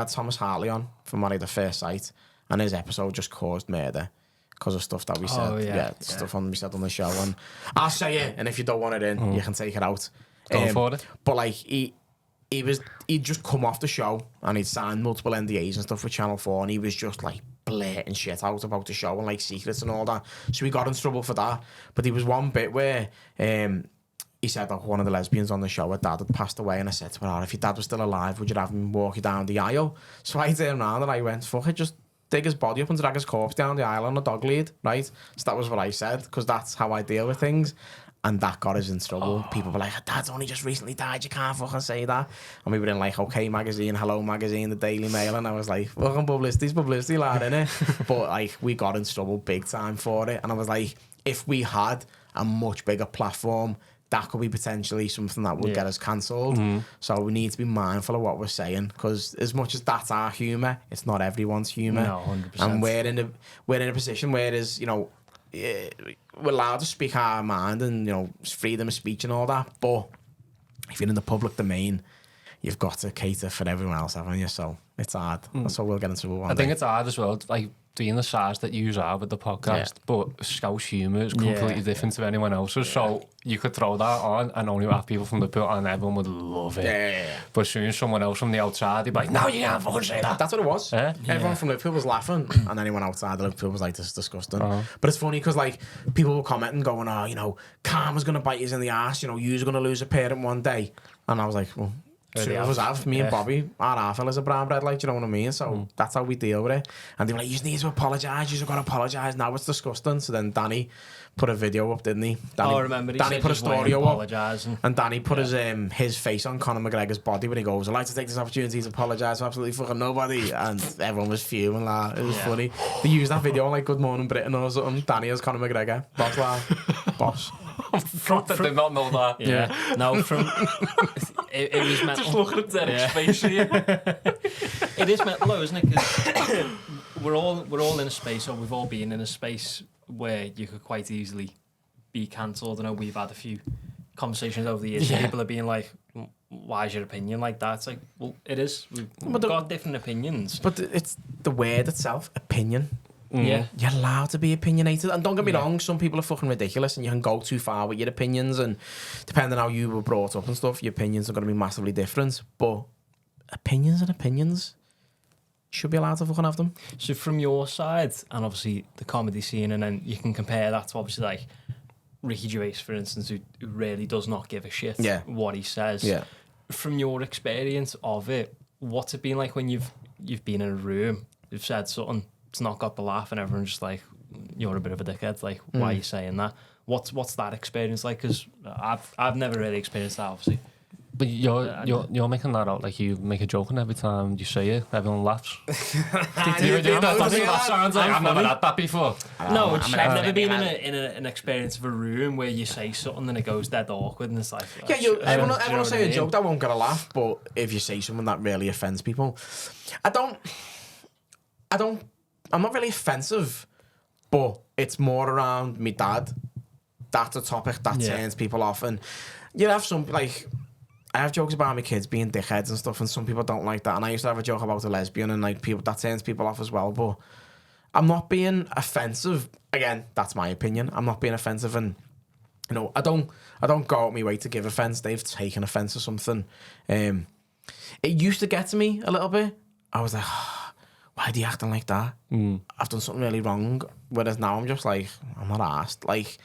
Thomas Hartley on from Married at First Sight, and his episode just caused murder because of stuff that we said. Stuff we said on the show. And I'll say it, and if you don't want it in, you can take it out. Go for it. But like, he'd just come off the show and he'd signed multiple NDAs and stuff with Channel 4, and he was just like blurting shit out about the show and like secrets and all that. So we got in trouble for that. But there was one bit where he said that one of the lesbians on the show, her dad had passed away, and I said to her, if your dad was still alive, would you have him walk you down the aisle? So I turned around and I went, fuck it, just dig his body up and drag his corpse down the aisle on a dog lead, right? So that was what I said, because that's how I deal with things. And that got us in trouble. People were like, Dad's only just recently died, you can't fucking say that. And we were in like OK Magazine, Hello Magazine, the Daily Mail, and I was like, fucking publicity's publicity, lad, innit? But like, we got in trouble big time for it. And I was like, if we had a much bigger platform, that could be potentially something that would get us cancelled. So we need to be mindful of what we're saying, because as much as that's our humour, it's not everyone's humour. No, 100%. And we're in a position where there's, you know, we're allowed to speak our mind and, you know, freedom of speech and all that, but if you're in the public domain, you've got to cater for everyone else, haven't you? So it's hard. That's what we'll get into one I day. think it's hard as well, like being the size that you are with the podcast, but Scouse humour is completely different to anyone else's. So you could throw that on and only have people from the pit, and everyone would love it. Yeah. But as soon as someone else from the outside, they'd be like, no, you can't fucking say that. That's what it was. Everyone from Liverpool was laughing, and anyone outside of Liverpool was like, this is disgusting. But it's funny because, like, people were commenting, going, oh, you know, karma's going to bite you in the ass, you know, you're going to lose a parent one day. And I was like, well, two of us have. Me and Bobby, our half is a brown bread, like, do you know what I mean? So that's how we deal with it. And they were like, you need to apologise, you've got to apologise now, it's disgusting. So then Danny put a video up, didn't he? I remember. Danny put a story up, and Danny put his face on Conor McGregor's body when he goes, I'd like to take this opportunity to apologise to absolutely fucking nobody. And everyone was fuming, like, it was funny. They used that video on like Good Morning Britain or something. Danny as Conor McGregor. Boss lad. Boss. I did not know that. Yeah. No, from it was mental. Just looking at Derek's face here. It is mental, though, isn't it? Because we're all in a space, or we've all been in a space where you could quite easily be cancelled. I know we've had a few conversations over the years. People are being like, why is your opinion like that? It's like, well, it is. We've got different opinions. But it's the word itself, opinion. Yeah. You're allowed to be opinionated. And don't get me wrong, some people are fucking ridiculous and you can go too far with your opinions, and depending on how you were brought up and stuff, your opinions are going to be massively different. But opinions and opinions, should be allowed to fucking have them. So from your side, and obviously the comedy scene, and then you can compare that to obviously like Ricky Gervais, for instance, who really does not give a shit what he says. Yeah. From your experience of it, what's it been like when you've been in a room, you've said something, it's not got the laugh, and everyone's just like, you're a bit of a dickhead, like, why are you saying that? What's that experience like? Because I've never really experienced that, obviously. But you're making that out like you make a joke and every time you say it, everyone laughs. That sounds like I've never had that before. No, I've never been in an experience of a room where you say something and it goes dead awkward and it's like... Everyone will say a joke that won't get a laugh, but if you say something that really offends people... I'm not really offensive, but it's more around me dad. That's a topic that turns people off. And you have some, like... I have jokes about my kids being dickheads and stuff, and some people don't like that. And I used to have a joke about a lesbian, and like people that turns people off as well. But I'm not being offensive. Again, that's my opinion. I'm not being offensive, and you know, I don't go out my way to give offense. They've taken offense or something. It used to get to me a little bit. I was like, why are you acting like that? I've done something really wrong. Whereas now I'm just like, I'm not asked. Like,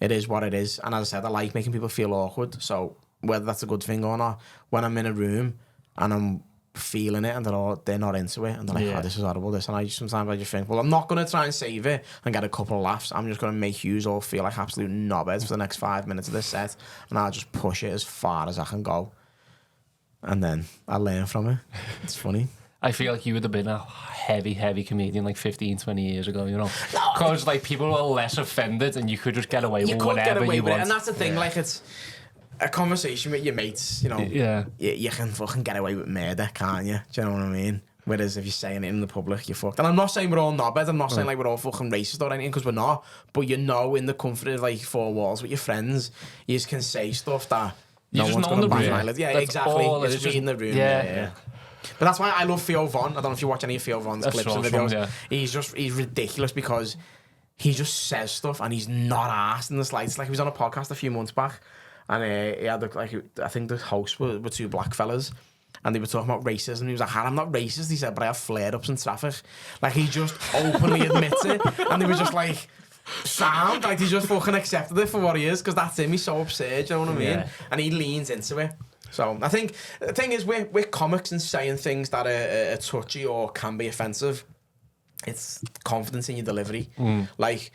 it is what it is. And as I said, I like making people feel awkward. So whether that's a good thing or not, when I'm in a room and I'm feeling it and they're not into it and they're like, oh, this is horrible, this, and sometimes I just think, well, I'm not going to try and save it and get a couple of laughs. I'm just going to make yous all feel like absolute knobheads for the next 5 minutes of this set, and I'll just push it as far as I can go, and then I learn from it. It's funny. I feel like you would have been a heavy comedian like 15, 20 years ago, you know? Because like people were less offended and you could just get away with whatever you want. And that's the thing, like it's a conversation with your mates, you know. Yeah. You can fucking get away with murder, can't you? Do you know what I mean? Whereas if you're saying it in the public, you're fucked. And I'm not saying we're all knobheads. I'm not saying like we're all fucking racist or anything, because we're not. But you know, in the comfort of like 4 walls with your friends, you just can say stuff that no one's going to bat an eyelid. Yeah, exactly. It's reading the room. Yeah. But that's why I love Theo Von. I don't know if you watch any of Theo Von's clips and videos. He's ridiculous because he just says stuff and he's not arsed in the slightest. Like he was on a podcast a few months back. And he had, I think the hosts were 2 black fellas, and they were talking about racism. He was like, I'm not racist, he said, but I have flare-ups in traffic. Like, he just openly admits it. And they were just like, sound. Like, he just fucking accepted it for what he is, because that's him. He's so absurd, you know what I mean? Yeah. And he leans into it. So, I think the thing is, we're comics and saying things that are touchy or can be offensive. It's confidence in your delivery. Like...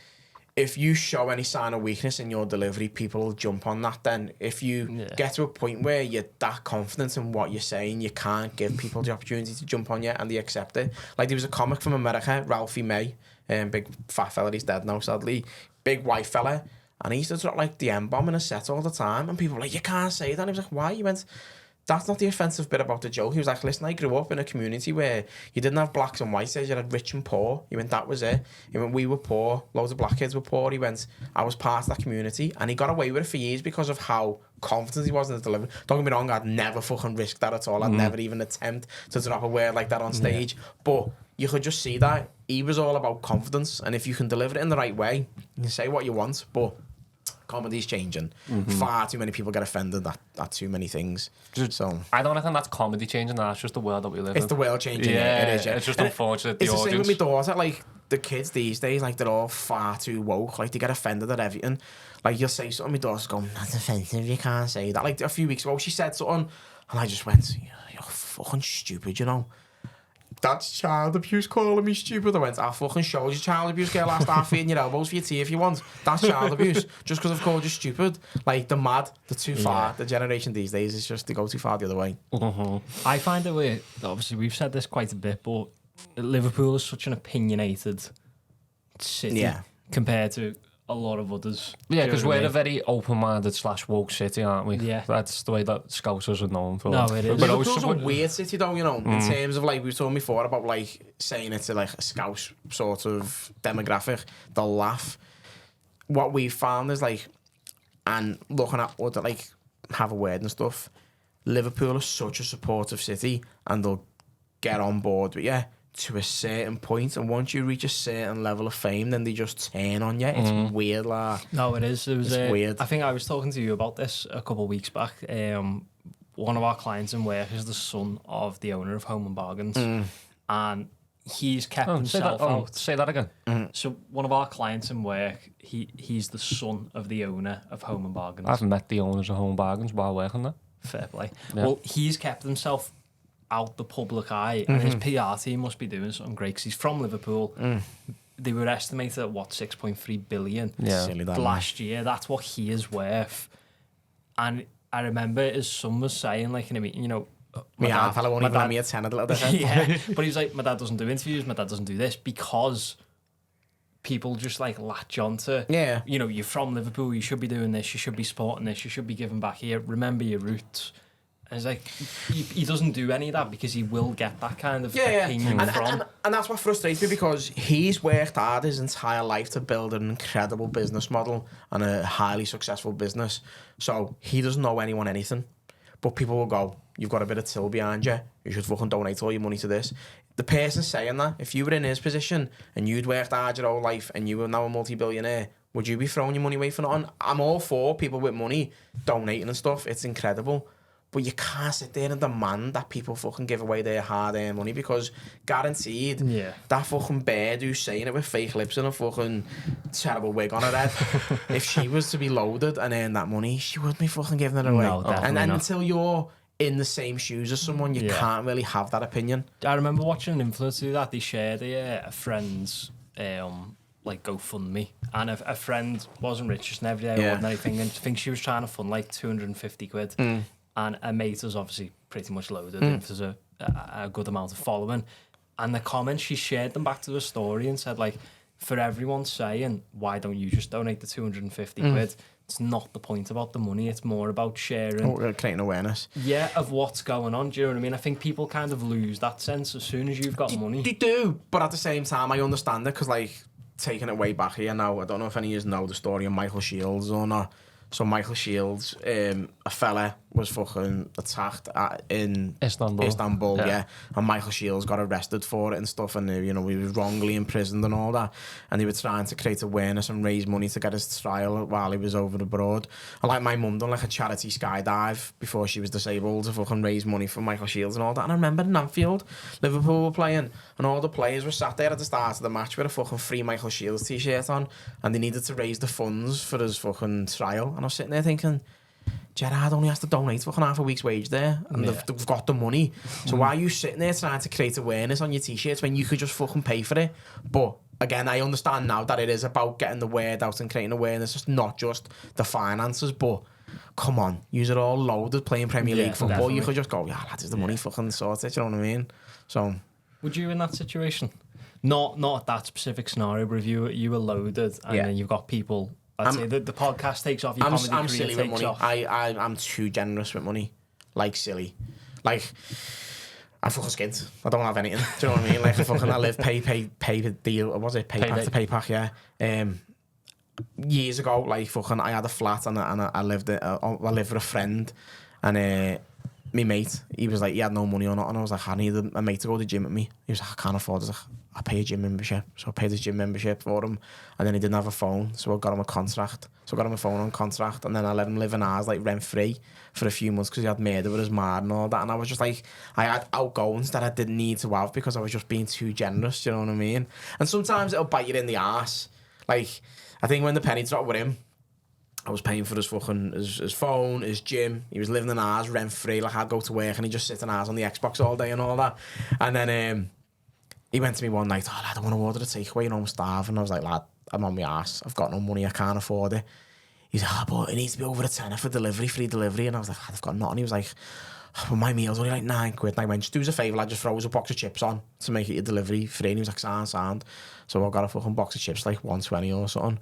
if you show any sign of weakness in your delivery, people will jump on that then. If you get to a point where you're that confident in what you're saying, you can't give people the opportunity to jump on you and they accept it. Like there was a comic from America, Ralphie May, big fat fella, he's dead now sadly, big white fella, and he used to drop like the M-bomb in a set all the time, and people were like, you can't say that. And he was like, why? He went, that's not the offensive bit about the joke. He was like, listen, I grew up in a community where you didn't have blacks and whites, you had rich and poor. He went, that was it. He went, we were poor, loads of black kids were poor. He went, I was part of that community, and he got away with it for years because of how confident he was in his delivery. Don't get me wrong, I'd never fucking risk that at all. I'd never even attempt to drop a word like that on stage. But you could just see that he was all about confidence, and if you can deliver it in the right way, you can say what you want, but comedy's changing. Far too many people get offended at too many things. So I don't think that's comedy changing. That's just the world that we live in. It's the world changing. Yeah, it is. Yeah. It's just unfortunate. It's the same with my daughter. Like the kids these days, like they're all far too woke. Like they get offended at everything. Like you'll say something, my daughter's going, "That's offensive. You can't say that." Like a few weeks ago, she said something, and I just went, "You're fucking stupid," you know. That's child abuse calling me stupid. I went, I'll fucking show you child abuse, girl. I'll start feeding your elbows for your tea if you want. That's child abuse. Just because I've called you stupid. Like, they're mad. They're too far. The generation these days is just, they go too far the other way. I find it obviously we've said this quite a bit, but Liverpool is such an opinionated city compared to a lot of others. Yeah, because we're a very open-minded / woke city, aren't we? Yeah. That's the way that Scousers are known for. No, it is. But Liverpool's a weird city though, you know, in terms of like, we were talking before about like saying it's like a Scouse sort of demographic. They'll laugh. What we found is like, and looking at other, like, have a word and stuff, Liverpool is such a supportive city and they'll get on board with you to a certain point, and once you reach a certain level of fame, then they just turn on you. It's weird, like. No, it is. It's weird. I think I was talking to you about this a couple of weeks back. One of our clients in work is the son of the owner of Home and Bargains, and he's kept himself out. Say that again. So one of our clients in work, he's the son of the owner of Home and Bargains. I've met the owners of Home and Bargains while working there. Fair play. Yeah. Well, he's kept himself out the public eye, and his PR team must be doing something great because he's from Liverpool. They were estimated at 6.3 billion last year. That's what he is worth, and I remember his son was saying, like, in a meeting, you know, My fella won't even let me attend a little bit. yeah, but he was like, my dad doesn't do interviews, my dad doesn't do this, because people just, like, latch onto, you know, you're from Liverpool, you should be doing this, you should be supporting this, you should be giving back here, remember your roots. And it's like, he doesn't do any of that because he will get that kind of opinion from. And that's what frustrates me, because he's worked hard his entire life to build an incredible business model and a highly successful business. So he doesn't know anyone anything. But people will go, you've got a bit of till behind you, you should fucking donate all your money to this. The person saying that, if you were in his position and you'd worked hard your whole life and you were now a multi-billionaire, would you be throwing your money away for nothing? I'm all for people with money donating and stuff. It's incredible. But you can't sit there and demand that people fucking give away their hard-earned money, because guaranteed that fucking bird who's saying it with fake lips and a fucking terrible wig on her head, if she was to be loaded and earn that money, she wouldn't be fucking giving it away. No, and until you're in the same shoes as someone, you can't really have that opinion. I remember watching an influencer do that. They shared a friend's like GoFundMe, and a friend wasn't rich, just an everyday ordinary thing, and I think she was trying to fund like 250 quid. And a mate was obviously pretty much loaded if there's a good amount of following. And the comments, she shared them back to the story and said, like, for everyone saying, why don't you just donate the 250 quid? It's not the point about the money. It's more about sharing. Creating awareness. Yeah, of what's going on. Do you know what I mean? I think people kind of lose that sense as soon as you've got money. They do, but at the same time, I understand it, because, like, taking it way back here now, I don't know if any of you know the story of Michael Shields or not. So Michael Shields, a fella was fucking attacked in Istanbul, yeah. And Michael Shields got arrested for it and stuff, and you know, he was wrongly imprisoned and all that. And they were trying to create awareness and raise money to get his trial while he was over abroad. And like, my mum done like a charity skydive before she was disabled to fucking raise money for Michael Shields and all that. And I remember in Anfield, Liverpool were playing, and all the players were sat there at the start of the match with a fucking free Michael Shields t-shirt on, and they needed to raise the funds for his fucking trial. And I was sitting there thinking, Gerrard only has to donate fucking half a week's wage there, and they've got the money. So why are you sitting there trying to create awareness on your t-shirts when you could just fucking pay for it? But again, I understand now that it is about getting the word out and creating awareness. It's not just the finances, but come on, you're all loaded playing Premier League football. Definitely. You could just go, lads, is the money fucking sorted, you know what I mean? So, would you in that situation? Not that specific scenario, but if you were loaded and then you've got people. I'd say the podcast takes off, your comedy career silly takes with money. off. I'm too generous with money. Like, silly. Like, I'm fucking skint. I don't have anything. Do you know what I mean? Like, I live pay the deal. Or was it payback to payback? Yeah. Years ago, like, fucking, I had a flat and I lived with a friend, and my mate, he was like, he had no money or not, and I was like, I need a mate to go to the gym with me. He was like, I can't afford it. I pay a gym membership. So I paid his gym membership for him, and then he didn't have a phone, so I got him a contract. So I got him a phone on contract, and then I let him live in ours, like, rent-free for a few months, because he had murder with his man and all that, and I was just like, I had outgoings that I didn't need to have because I was just being too generous, you know what I mean? And sometimes it'll bite you in the arse. Like, I think when the penny dropped with him, I was paying for his fucking his phone, his gym. He was living in ours rent free. Like, I'd go to work and he'd just sit in ours on the Xbox all day and all that. And then he went to me one night, lad, I want to order a takeaway, you know, I'm starving. I was like, lad, I'm on my ass. I've got no money, I can't afford it. He's like, but it needs to be over a tenner for delivery, free delivery. And I was like, lad, I've got nothing. He was like, well, my meal's only like £9. And I went, just do us a favour, lad, just throw us a box of chips on to make it your delivery free. And he was like, sound. So I got a fucking box of chips, like 120 or something.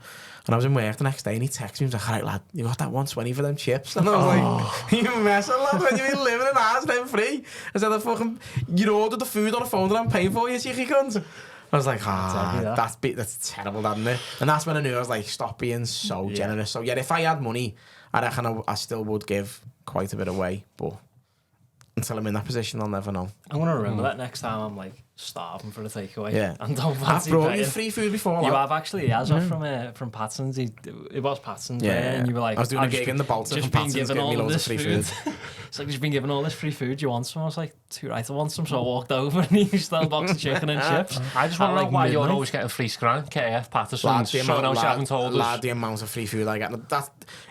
And I was in work the next day and he texted me, he was like, all right, lad, you got that 120 for them chips? And I was like, you messing, lad, when you've been living in ours rent free? I said, you ordered the food on the phone that I'm paying for, you cheeky cunt. I was like, that's terrible, isn't it? And that's when I knew, I was like, stop being so generous. So yeah, if I had money, I reckon I still would give quite a bit away, but until I'm in that position, I'll never know. I'm going to remember that next time I'm like starving for a takeaway. Yeah. And don't I've brought you free food before. You have actually, as from Patson's. It was Patson's, and you were like, I was doing a gig in the Baltic from Patson's, giving me loads of free food. It's like, you've been given all this free food, you want some? I was like, too right, I want some. So I walked over and he stole a box of chicken and chips. I just want to know why you're always getting free scran, KF, Patterson's, showing out you haven't told us. Lad, the amount of free food I get.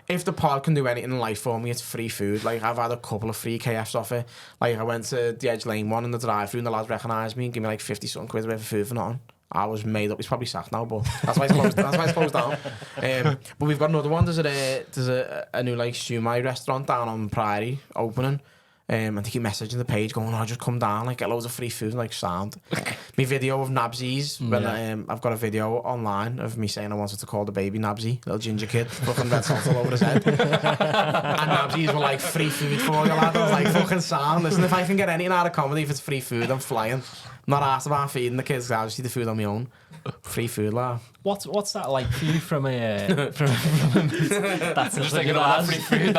If the pod can do anything in life for me, it's free food. Like, I've had a couple of free KFs off it. Like, I went to the Edge Lane one in the drive-thru and the lads recognised me and gave me like 50-something quid worth of food for nothing. I was made up. He's probably sacked now, but that's why it's closed down. But we've got another one. There's a new like shumai restaurant down on Priory opening. And they keep messaging the page going, just come down, like get loads of free food, like sound. Me video of Nabsies, when I've got a video online of me saying I wanted to call the baby Nabsy, little ginger kid, fucking red salt all over his head. And Nabsies were like, free food for you, lad. I was like, fucking sound. Listen, if I can get anything out of comedy, if it's free food, I'm flying. I'm not asked about feeding the kids, I just eat the food on my own. Free food, lad. What's that like for you from a... that's just thinking about free food,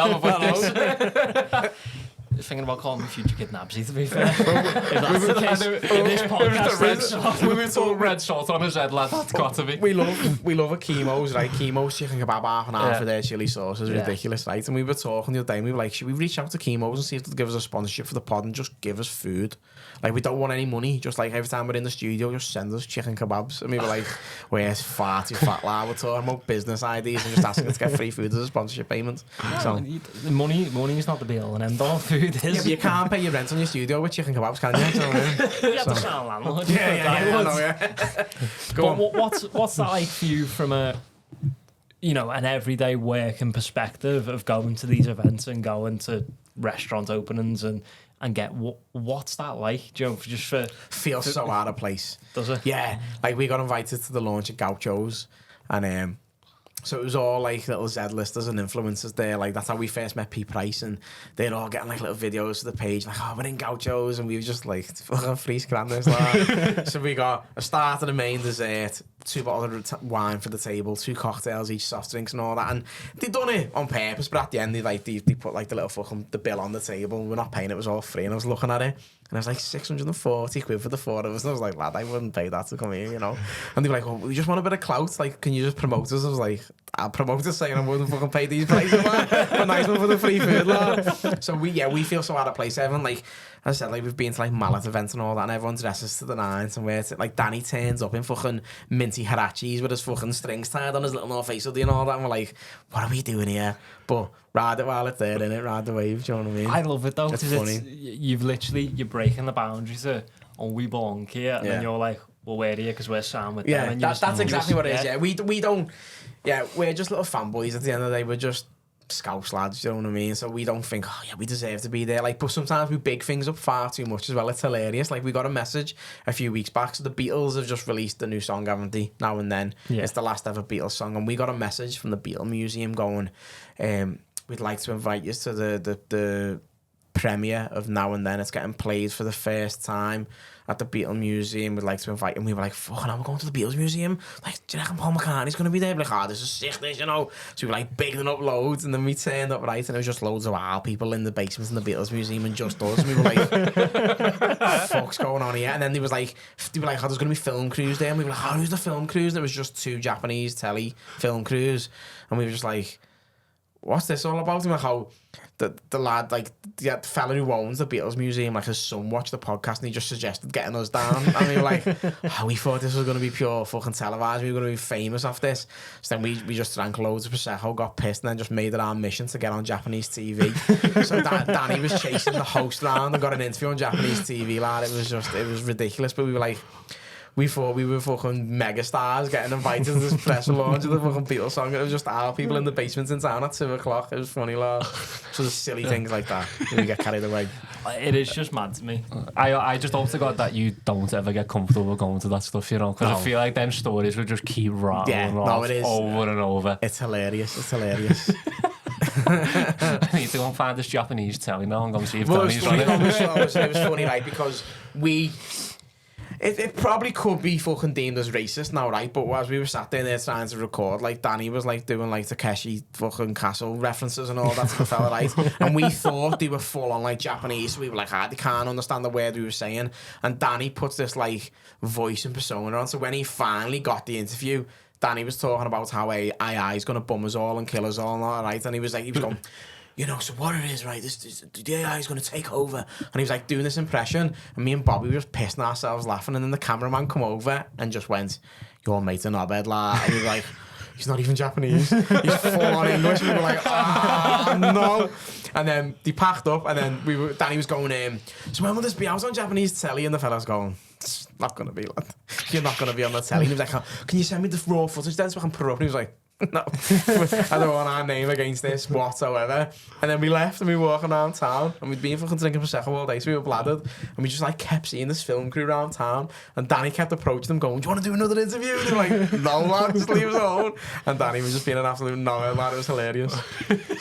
thinking about calling my future kid Nabsy, to be fair. If that's the case, in this podcast, we were talking red salt on his head, lad. That's got to be. We love a Chemo's, right? Chemo's chicken kebab, half an hour for their chili sauce is ridiculous, right? And we were talking the other day, and we were like, should we reach out to Chemo's and see if they'll give us a sponsorship for the pod and just give us food? Like, we don't want any money. Just like every time we're in the studio, just send us chicken kebabs. And we were like, where's far too fat, lad? We're talking about business ideas and just asking us to get free food as a sponsorship payment. So money is not the be all and end all. Food is. Yeah, but you can't pay your rent on your studio with chicken kebabs, can you? You have to sound landlord. Yeah. Go on. What's that like for you from a, an everyday working perspective of going to these events and going to restaurant openings and get what's that like? Do you know, just for feels so out of place. Does it? Yeah, like we got invited to the launch at Gaucho's, and so it was all like little Z-listers and influencers there. Like that's how we first met P Price, and they're all getting like little videos to the page, like we're in Gaucho's, and we were just like fucking free scranders. Like. So we got a starter, a main dessert, 2 bottles of wine for the table, 2 cocktails, each soft drinks and all that. And they done it on purpose, but at the end they put like the little fucking the bill on the table. We're not paying; it was all free. And I was looking at it, and I was like 640 quid for the 4 of us. And I was like, lad, I wouldn't pay that to come here, And they were like, oh, we just want a bit of clout. Like, can you just promote us? I was like, I'll promote us saying I wouldn't fucking pay these prices, man. A nice one for the free food, lad. So we feel so out of place. Everyone, like, as I said, like we've been to like mallet events and all that, and everyone dresses to the nines, and where like Danny turns up in fucking minty harachis with his fucking strings tied on his little North Face hoodie and all that, and we're like, what are we doing here? But ride it while it's there, innit? Ride the wave, do you know what I mean? I love it though, because funny. You're breaking the boundaries of, we belong here, and then you're like, well, we're here because we're sound with them. Yeah, that's exactly what it is. Yeah, we don't. Yeah, we're just little fanboys at the end of the day. We're just Scouse lads, you know what I mean? So we don't think, we deserve to be there. Like, but sometimes we big things up far too much as well. It's hilarious. Like, we got a message a few weeks back. So the Beatles have just released a new song, haven't they? Now and Then. Yeah. It's the last ever Beatles song. And we got a message from the Beatle Museum going, we'd like to invite you to the premiere of Now and Then. It's getting played for the first time at the Beatles Museum. We'd like to invite him. We were like, fucking hell, we're going to the Beatles Museum? Like, do you reckon Paul McCartney's going to be there? We're like, this is sick, this, So we were like bigging up loads, and then we turned up, right, and it was just loads of wild people in the basement in the Beatles Museum and just us. And we were like, fuck's going on here? And then they were like, there's going to be film crews there. And we were like, who's the film crews? And it was just 2 Japanese telly film crews. And we were just like, what's this all about? And like, the lad, like the fella who owns the Beatles Museum, like his son watched the podcast and he just suggested getting us down. And we were like, we thought this was going to be pure fucking televised. We were going to be famous off this. So then we just drank loads of Prosecco, got pissed, and then just made it our mission to get on Japanese TV. So Danny was chasing the host around and got an interview on Japanese TV, lad. It was ridiculous. But we were like, we thought we were fucking megastars getting invited to this press launch of the fucking Beatles song. It was just our people in the basement in town at 2 o'clock. It was funny, lad. So there's silly things like that. We get carried away. It is just mad to me. I just hope to God that you don't ever get comfortable going to that stuff, because I feel like them stories would just keep rattling off over and over. It's hilarious. I need to go and find this Japanese telly now and go and see if Danny's on it. It was funny, right, because It probably could be fucking deemed as racist now, right? But as we were sat there trying to record, like Danny was like doing like Takeshi fucking Castle references and all that to the fella, right? And we thought they were full on like Japanese, so we were like, they can't understand the word we were saying. And Danny puts this like voice and persona on. So when he finally got the interview, Danny was talking about how AI is gonna bum us all and kill us all, right? And he was going, so what it is, right? The AI is going to take over. And he was like doing this impression. And me and Bobby were just pissing ourselves laughing. And then the cameraman come over and just went, your mate's a knobhead, lad. And we were like, he's not even Japanese. He's full on English. We were like, no. And then they packed up, and then Danny was going, so when will this be out on Japanese telly? And the fella's going, it's not going to be, lad. You're not going to be on the telly. And he was like, can you send me the raw footage then so I can put it up? And he was like, no, I don't want our name against this whatsoever. And then we left and we were walking around town and we'd been fucking drinking Prosecco all day, so we were bladdered. And we just like kept seeing this film crew around town. And Danny kept approaching them going, do you want to do another interview? And they were like, no, lad, just leave us alone. And Danny was just being an absolute knobhead, lad. It was hilarious.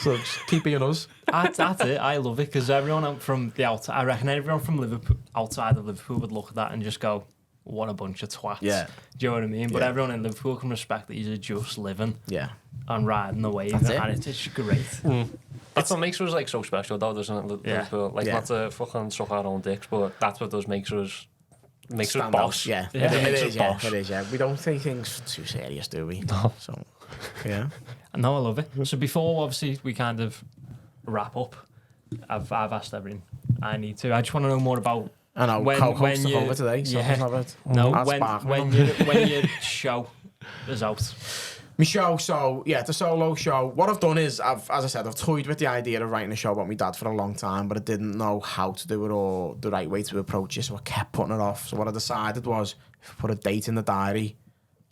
So just keep being us. That's it. I love it because everyone from the outside, I reckon everyone from Liverpool, outside of Liverpool, would look at that and just go, what a bunch of twats. Yeah. Do you know what I mean? But everyone in Liverpool can respect that he's just living. Yeah. And riding the wave. That's And it. it's great. That's what makes us like so special, though, doesn't it? Liverpool? Like, not to fucking suck our own dicks, but that's what does makes us boss. Yeah. It It makes us boss. is, yeah. We don't take things too serious, do we? No. So, yeah. No, I love it. So before, obviously, we kind of wrap up, I've asked everything I need to. I just want to know more about I know, when you over today. When your show is out. My show, so yeah, the solo show. What I've done is, as I said, I've toyed with the idea of writing a show about my dad for a long time, but I didn't know how to do it or the right way to approach it, so I kept putting it off. So what I decided was, if I put a date in the diary,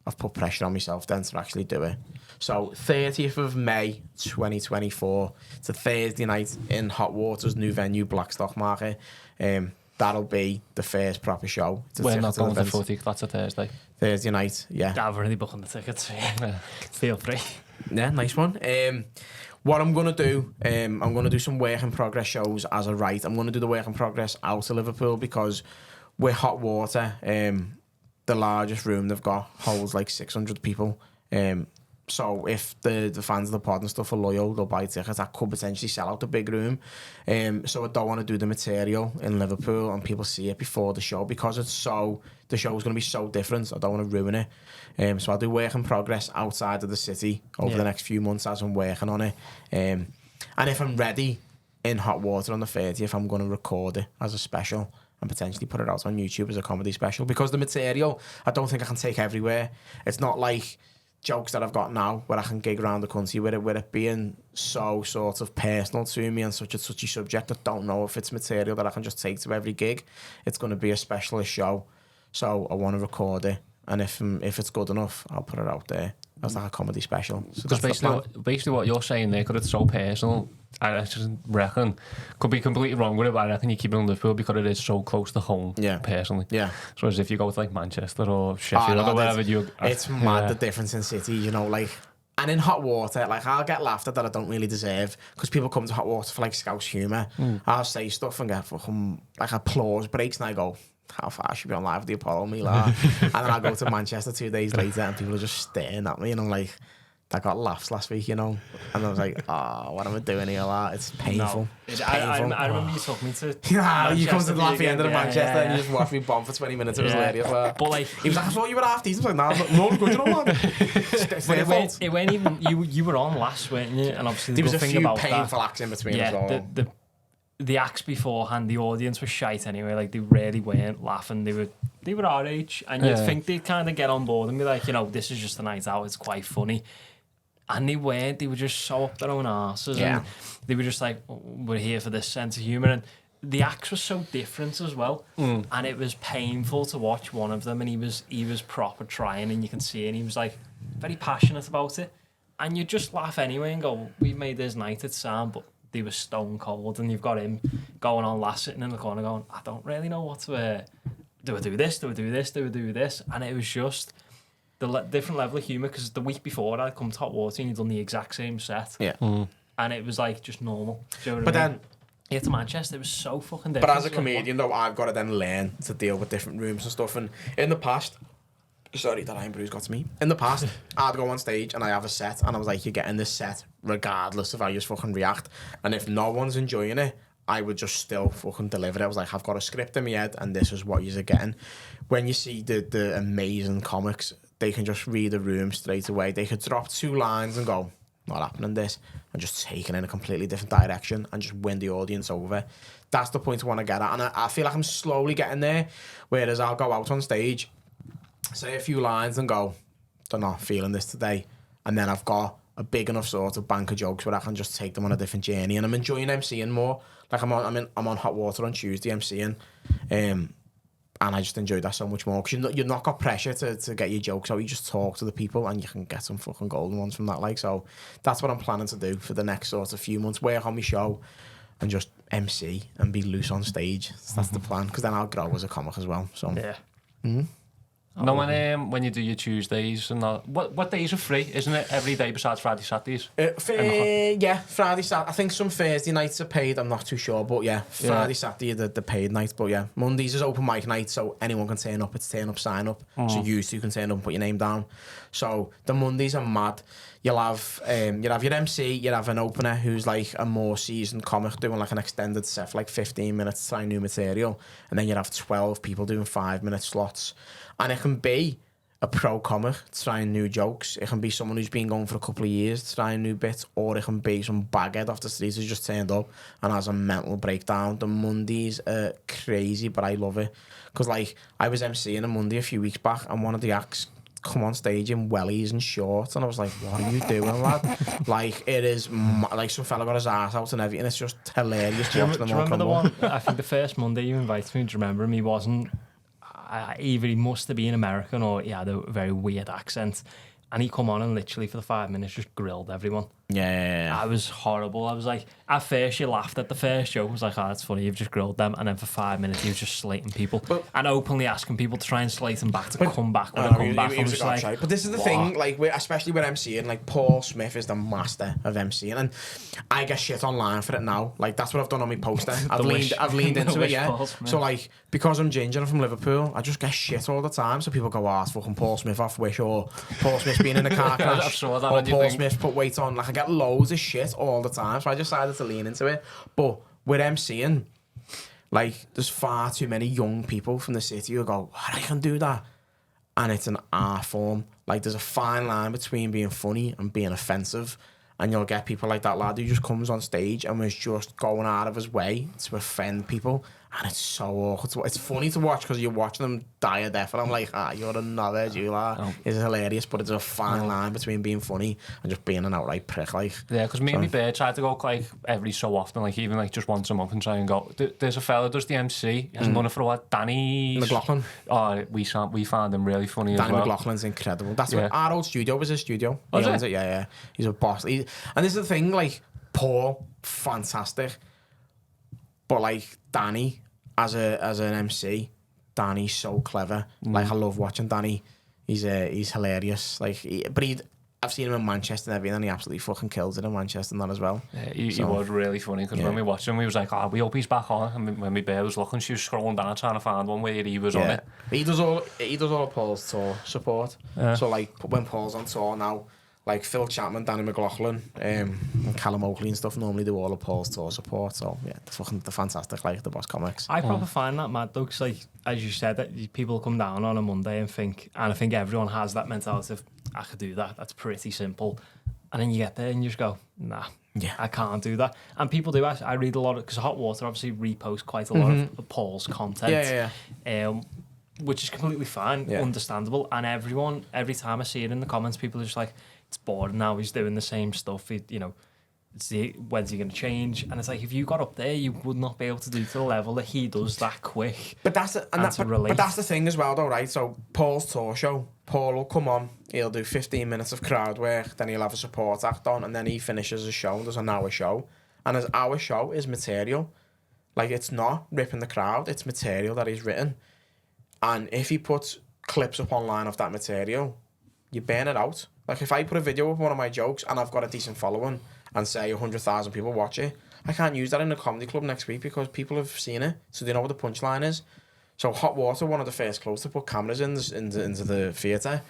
I've put pressure on myself then to actually do it. So 30th of May 2024, it's a Thursday night in Hot Water's new venue, Blackstock Market. That'll be the first proper show. We're not going to footy, that's a Thursday night, yeah. I've already booked the tickets. Feel free. Yeah, nice one. What I'm going to do, I'm going to do some work in progress shows as I write. I'm going to do the work in progress out of Liverpool because we're Hot Water. The largest room they've got holds like 600 people. So if the fans of the pod and stuff are loyal, they'll buy tickets. That could potentially sell out the big room. So I don't want to do the material in Liverpool and people see it before the show because the show's going to be so different. I don't want to ruin it. So I'll do work in progress outside of the city over the next few months as I'm working on it. And if I'm ready in Hot Water on the 30th, I'm going to record it as a special and potentially put it out on YouTube as a comedy special because the material, I don't think I can take everywhere. It's not like jokes that I've got now where I can gig around the country with it being so sort of personal to me and such a touchy subject. I don't know if it's material that I can just take to every gig. It's going to be a specialist show, so I want to record it, and if it's good enough, I'll put it out there as like a comedy special. So because basically what you're saying there, because it's so personal, I just reckon, could be completely wrong with it, but I reckon you keep it in Liverpool because it is so close to home, personally. Yeah. So as if you go to like Manchester or Sheffield or whatever, it's mad the difference in cities, you know, like. And in Hot Water, like, I'll get laughed at that I don't really deserve because people come to Hot Water for like Scouse humour. I'll say stuff and get fucking like applause breaks, and I go, how far should be on live with the Apollo, me like. And then I'll go to Manchester 2 days later and people are just staring at me and I'm like, I got laughs last week, you know, and I was like, oh, what am I doing here? Like, it's painful. It's painful. I remember you took me to you come to the laughy end of Manchester and you just watch me bomb for 20 minutes. It was hilarious. Like. But like, he was like, I thought you were half decent. I was like, no, I'm good, you know, man. It went even, you were on last, weren't you? And obviously there was a few painful acts in between as well. The acts beforehand, the audience was shite anyway. Like, they really weren't laughing. They were our age, and you'd think they'd kind of get on board and be like, you know, this is just a night out. It's quite funny. And they weren't. They were just so up their own arses. Yeah. And they were just like, oh, we're here for this sense of humour. And the acts were so different as well. And it was painful to watch one of them. And he was proper trying, and you can see it. And he was like very passionate about it. And you just laugh anyway and go, we made this night at sound, but they were stone cold. And you've got him going on last, sitting in the corner going, I don't really know what to do. I do this? Do I do this? Do I do this? And it was just the different level of humour, because the week before I'd come to Hot Water and he'd done the exact same set. Yeah. And it was like just normal. Do you know what I mean? Then here to Manchester, it was so fucking different. But as a comedian though, I've got to then learn to deal with different rooms and stuff. And in the past, sorry, that Iron Bruise got to me. In the past, I'd go on stage and I have a set and I was like, you're getting this set regardless of how you fucking react. And if no one's enjoying it, I would just still fucking deliver it. I was like, I've got a script in my head and this is what you're getting. When you see the amazing comics, they can just read the room straight away. They could drop 2 lines and go, not happening this, and just take it in a completely different direction and just win the audience over. That's the point I want to get at. And I feel like I'm slowly getting there, whereas I'll go out on stage, say a few lines and go, they're not feeling this today. and then I've got a big enough sort of bank of jokes where I can just take them on a different journey, and I'm enjoying MCing more. Like I'm on Hot Water on Tuesday MCing, and I just enjoy that so much more because you're not got pressure to get your jokes out. You just talk to the people and you can get some fucking golden ones from that. Like, so that's what I'm planning to do for the next sort of few months. Work on my show and just MC and be loose on stage. So that's the plan, because then I'll grow as a comic as well. So Yeah. Mm-hmm. No, when you do your Tuesdays and that, what days are free? Isn't it every day besides Friday, Saturdays? Yeah, Friday, Saturday. I think some Thursday nights are paid. I'm not too sure, but yeah, Friday, Saturday are the paid nights. But yeah, Mondays is open mic night, so anyone can turn up. It's turn up, sign up. So you too can turn up and put your name down. So the Mondays are mad. You'll have your MC, you'll have an opener who's like a more seasoned comic doing like an extended set for like 15 minutes trying new material, and then you'll have 12 people doing 5-minute slots. And it can be a pro comic trying new jokes. It can be someone who's been going for a couple of years trying new bits, or it can be some baghead off the streets who's just turned up and has a mental breakdown. The Mondays are crazy, but I love it. Because like I was MCing a Monday a few weeks back, and one of the acts come on stage in wellies and shorts, and I was like, what are you doing, lad? Like, it is like some fella got his ass out and everything. It's just hilarious. Do you remember the one? I think the first Monday you invited me, do you remember him? He wasn't either he must have been American or he had a very weird accent, and he come on and literally for the 5 minutes just grilled everyone. Yeah. I was horrible. I was like, at first you laughed at the first joke. I was like, oh, that's funny, you've just grilled them. And then for 5 minutes he was just slating people and openly asking people to try and slate him back to come back with a comeback. He was like, but this is the thing, like especially with MCing, like Paul Smith is the master of MCing, and I get shit online for it now. Like that's what I've done on my poster. I've leaned into it, yeah. So like, because I'm ginger and from Liverpool, I just get shit all the time. So people go, oh, it's fucking Paul Smith off Wish, or Paul Smith's been in a car crash, or Paul Smith put weight on. Like I get loads of shit all the time, so I decided to lean into it. But with MCing, like there's far too many young people from the city who go, what, I can do that, and it's an art form. Like there's a fine line between being funny and being offensive, and you'll get people like that lad who just comes on stage and was just going out of his way to offend people, and it's so awkward. It's funny to watch because you're watching them die a death, and I'm like, you're a knowledge, you are. Oh. It's hilarious, but it's a fine line between being funny and just being an outright prick. Like, yeah, because me and my bear tried to go like every so often, like even like just once a month, and try and go. There's a fella who does the MC. He hasn't done it for a while. Danny McLaughlin. Oh, we found him really funny. Danny as well. McLaughlin's incredible. That's what our old studio was. His studio. He owns it. Yeah. He's a boss. And this is the thing. Like Paul, fantastic, but like Danny. As an MC, Danny's so clever. Like I love watching Danny. He's hilarious. Like, I've seen him in Manchester and everything, and he absolutely fucking kills it in Manchester and that as well. Yeah, he was really funny because when we watched him, we was like, we hope he's back on. And when my bear was looking, she was scrolling down trying to find one where he was on it. He does all of Paul's tour support. Yeah. So like when Paul's on tour now, like Phil Chapman, Danny McLaughlin, and Callum Oakley and stuff normally do all of Paul's tour support. So yeah, they're fantastic, like the Boss Comics. I probably find that mad though, because like as you said, that people come down on a Monday and I think everyone has that mentality of, I could do that. That's pretty simple. And then you get there and you just go, nah, I can't do that. And people do. I read a lot of, because Hot Water obviously reposts quite a lot of Paul's content. Which is completely fine, understandable. And every time I see it in the comments, people are just like, it's boring now, he's doing the same stuff, when's he going to change? And it's like, if you got up there, you would not be able to do to the level that he does that quick. But that's the thing as well though, right? So Paul's tour show, Paul will come on, he'll do 15 minutes of crowd work, then he'll have a support act on, and then he finishes his show and does an hour show. And his hour show is material. Like, it's not ripping the crowd, it's material that he's written. And if he puts clips up online of that material, you burn it out. Like, if I put a video of one of my jokes and I've got a decent following and say 100,000 people watch it, I can't use that in a comedy club next week because people have seen it, so they know what the punchline is. So Hot Water, one of the first clubs to put cameras into the theatre.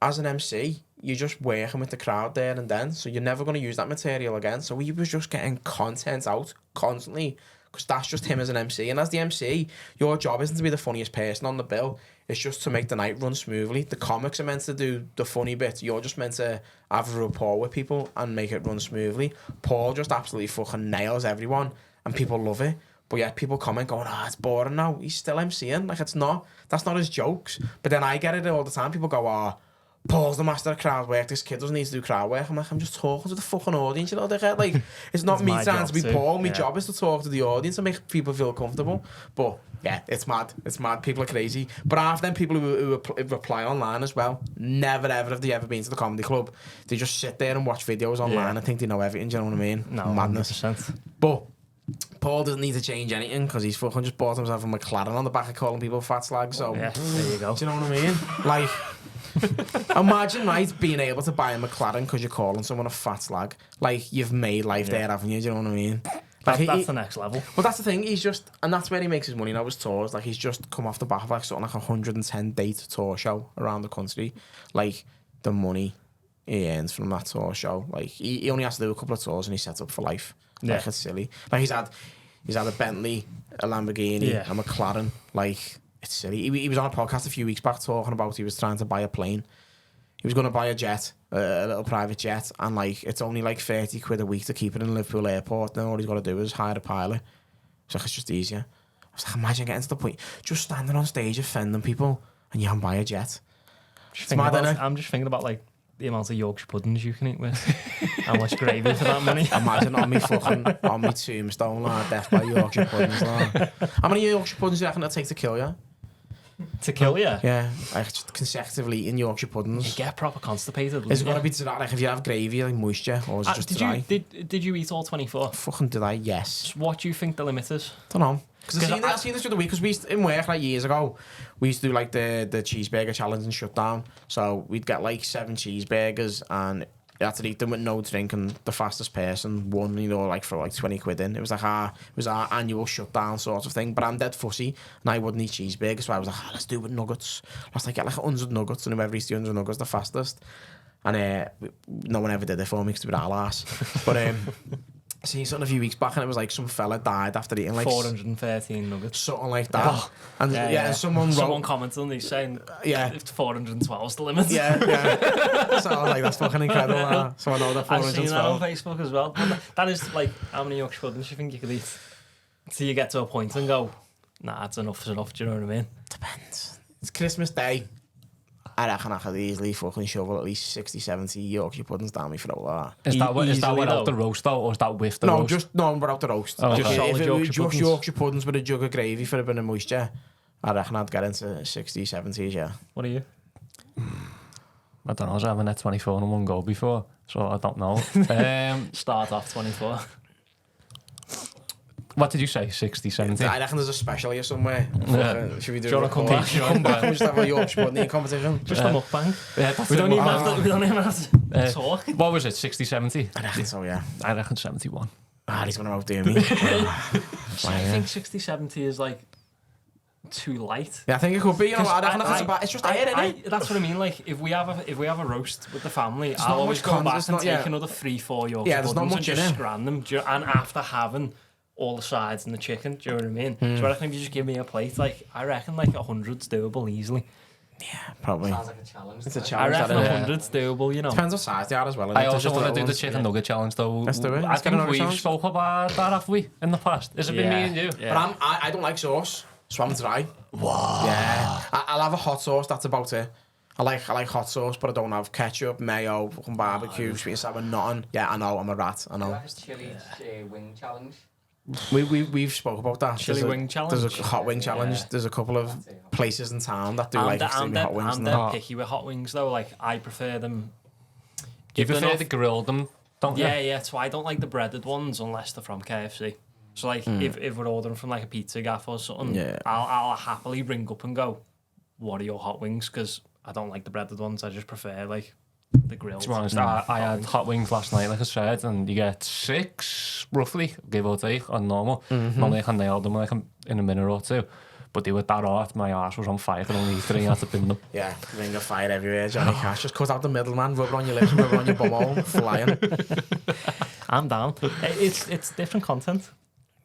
As an MC, you're just working with the crowd there and then, so you're never going to use that material again. So he was just getting content out constantly, because that's just him as an MC. And as the MC, your job isn't to be the funniest person on the bill. It's just to make the night run smoothly. The comics are meant to do the funny bit. You're just meant to have a rapport with people and make it run smoothly. Paul just absolutely fucking nails everyone, and people love it. But yeah, people comment going, it's boring now. He's still MCing. Like, it's not. That's not his jokes. But then I get it all the time. People go, Paul's the master of crowd work. This kid doesn't need to do crowd work. I'm like, I'm just talking to the fucking audience, you know, dickhead. Like, it's not me trying to be Paul. My job is to talk to the audience and make people feel comfortable. But yeah, it's mad. It's mad. People are crazy. But half them people who reply online as well, never ever have they ever been to the comedy club. They just sit there and watch videos online and think they know everything. Do you know what I mean? No, madness. 100%. But Paul doesn't need to change anything because he's fucking just bought himself a McLaren on the back of calling people fat slags. So Yeah, there you go. do you know what I mean? Like, imagine, right, being able to buy a McLaren because you're calling someone a fat slag. Like, you've made life there, haven't you? Do you know what I mean? Like, That's the next level. Well, that's the thing. He's just, and that's where he makes his money now. His tours, like, he's just come off the back of like something like 110 date tour show around the country. Like, the money he earns from that tour show, like, he only has to do a couple of tours and he's set up for life. Like, it's silly. Like, he's had a Bentley, a Lamborghini, a McLaren. Like, it's silly. He was on a podcast a few weeks back talking about he was trying to buy a plane. He was going to buy a jet, a little private jet, and like it's only like 30 quid a week to keep it in Liverpool airport. Then all he's got to do is hire a pilot. It's like, it's just easier. I was like, imagine getting to the point, just standing on stage offending people, and you can buy a jet. It's mad, innit? I'm just thinking about like the amount of Yorkshire puddings you can eat with. How much gravy for that money? Imagine on me tombstone, like, death by Yorkshire puddings. Like. How many Yorkshire puddings do you reckon it'll take to kill you? To kill you? Yeah, like just consecutively eating Yorkshire puddings. You get proper constipated. Is it going to be dry? Like, if you have gravy, like moisture, or is it just dry? Did you eat all 24? Fucking did I? Yes. What do you think the limit is? Don't know. Because I seen this the other week, because we used to, in work like years ago, we used to do like the cheeseburger challenge and shutdown. So we'd get like 7 cheeseburgers and you had to eat them with no drink, and the fastest person won, you know, like for like 20 quid in. It was like our annual shutdown sort of thing. But I'm dead fussy and I wouldn't eat cheeseburgers, so I was like, let's do it with nuggets. Let's like get like 100 nuggets, and whoever eats the 100 nuggets the fastest. And no one ever did it for me because they were all ass. But I seen something a few weeks back and it was like some fella died after eating like 413 nuggets. Something like that. Oh, and and someone commented on these saying, if 412 is the limit. Yeah. So I was like, that's fucking incredible. So I know that 412. I've seen that on Facebook as well. That is like, how many Yorkshire puddings do you think you could eat? So you get to a point and go, nah, it's enough. Do you know what I mean? Depends. It's Christmas Day. I reckon I could easily fucking shovel at least 60, 70 Yorkshire puddings down me throat like that. Is that without the roast though, or is that with the roast? No, without the roast. Oh, just okay. if it was just puddings. Yorkshire puddings with a jug of gravy for a bit of moisture, I reckon I'd get into 60, 70s, yeah. What are you? I don't know, I was having a 24 in one go before, so I don't know. Start off 24. What did you say, 60, 70? I reckon there's a special here somewhere. Yeah. Should we do you a want to come record? back? Come back and just have a Yorkshire pudding competition? Just a mukbang. Yeah, that's We don't even it. have to talk. What was it, 60, 70? I reckon so, yeah. I reckon 71. He's going to outdo me. I think 60, 70 is like too light. Yeah, I think it could be. You know, I reckon that's about. It's just air, innit? That's what I mean. Like, if we have a roast with the family, There's I'll not always much go cons, back it's and not- take yeah. another 3-4 Yorkshire Yeah, there's not puddings much and in just it. scran them. And after having all the sides and the chicken, do you know what I mean? So I reckon if you just give me a plate, like, I reckon like 100's doable easily. Yeah, probably. Sounds like a challenge. It's a I challenge. reckon that, 100's doable, you know. Depends what size they are as well. I innit? There's also just want to little do the ones. chicken nugget challenge though. Let's do it. I Let's get think another we've challenge. spoke about that, have we, in the past? Has it been me and you? Yeah. But I don't like sauce, so I'm dry. Wow. Yeah. I'll have a hot sauce, that's about it. I like hot sauce, but I don't have ketchup, mayo, fucking barbecue, sweet and sour, nothing. Yeah, I know, I'm a rat, I know. Chili wing challenge. We've spoke about that. Chili wing challenge? There's a hot wing challenge. Yeah. There's a couple of places in town that do like extremely hot wings. I'm and dead that. picky with hot wings though. Like, I prefer them. You if they're prefer not- to grill them, don't you? Yeah. So I don't like the breaded ones unless they're from KFC. So like, if we're ordering from like a pizza gaff or something, Yeah. I'll happily ring up and go, "What are your hot wings?" Because I don't like the breaded ones. I just prefer like the grilled. To be honest, I had hot wings last night, like I said, and you get 6, roughly, give or take, on normal. Normally I can nail them like in a minute or two. But they were that hot, my arse was on fire, I could only eat 3 out of bin them. Yeah, ring of fire everywhere, Johnny Cash. Just cut out the middleman, rub it on your lips, rub it on your bumhole, flying. I'm down. It's different content.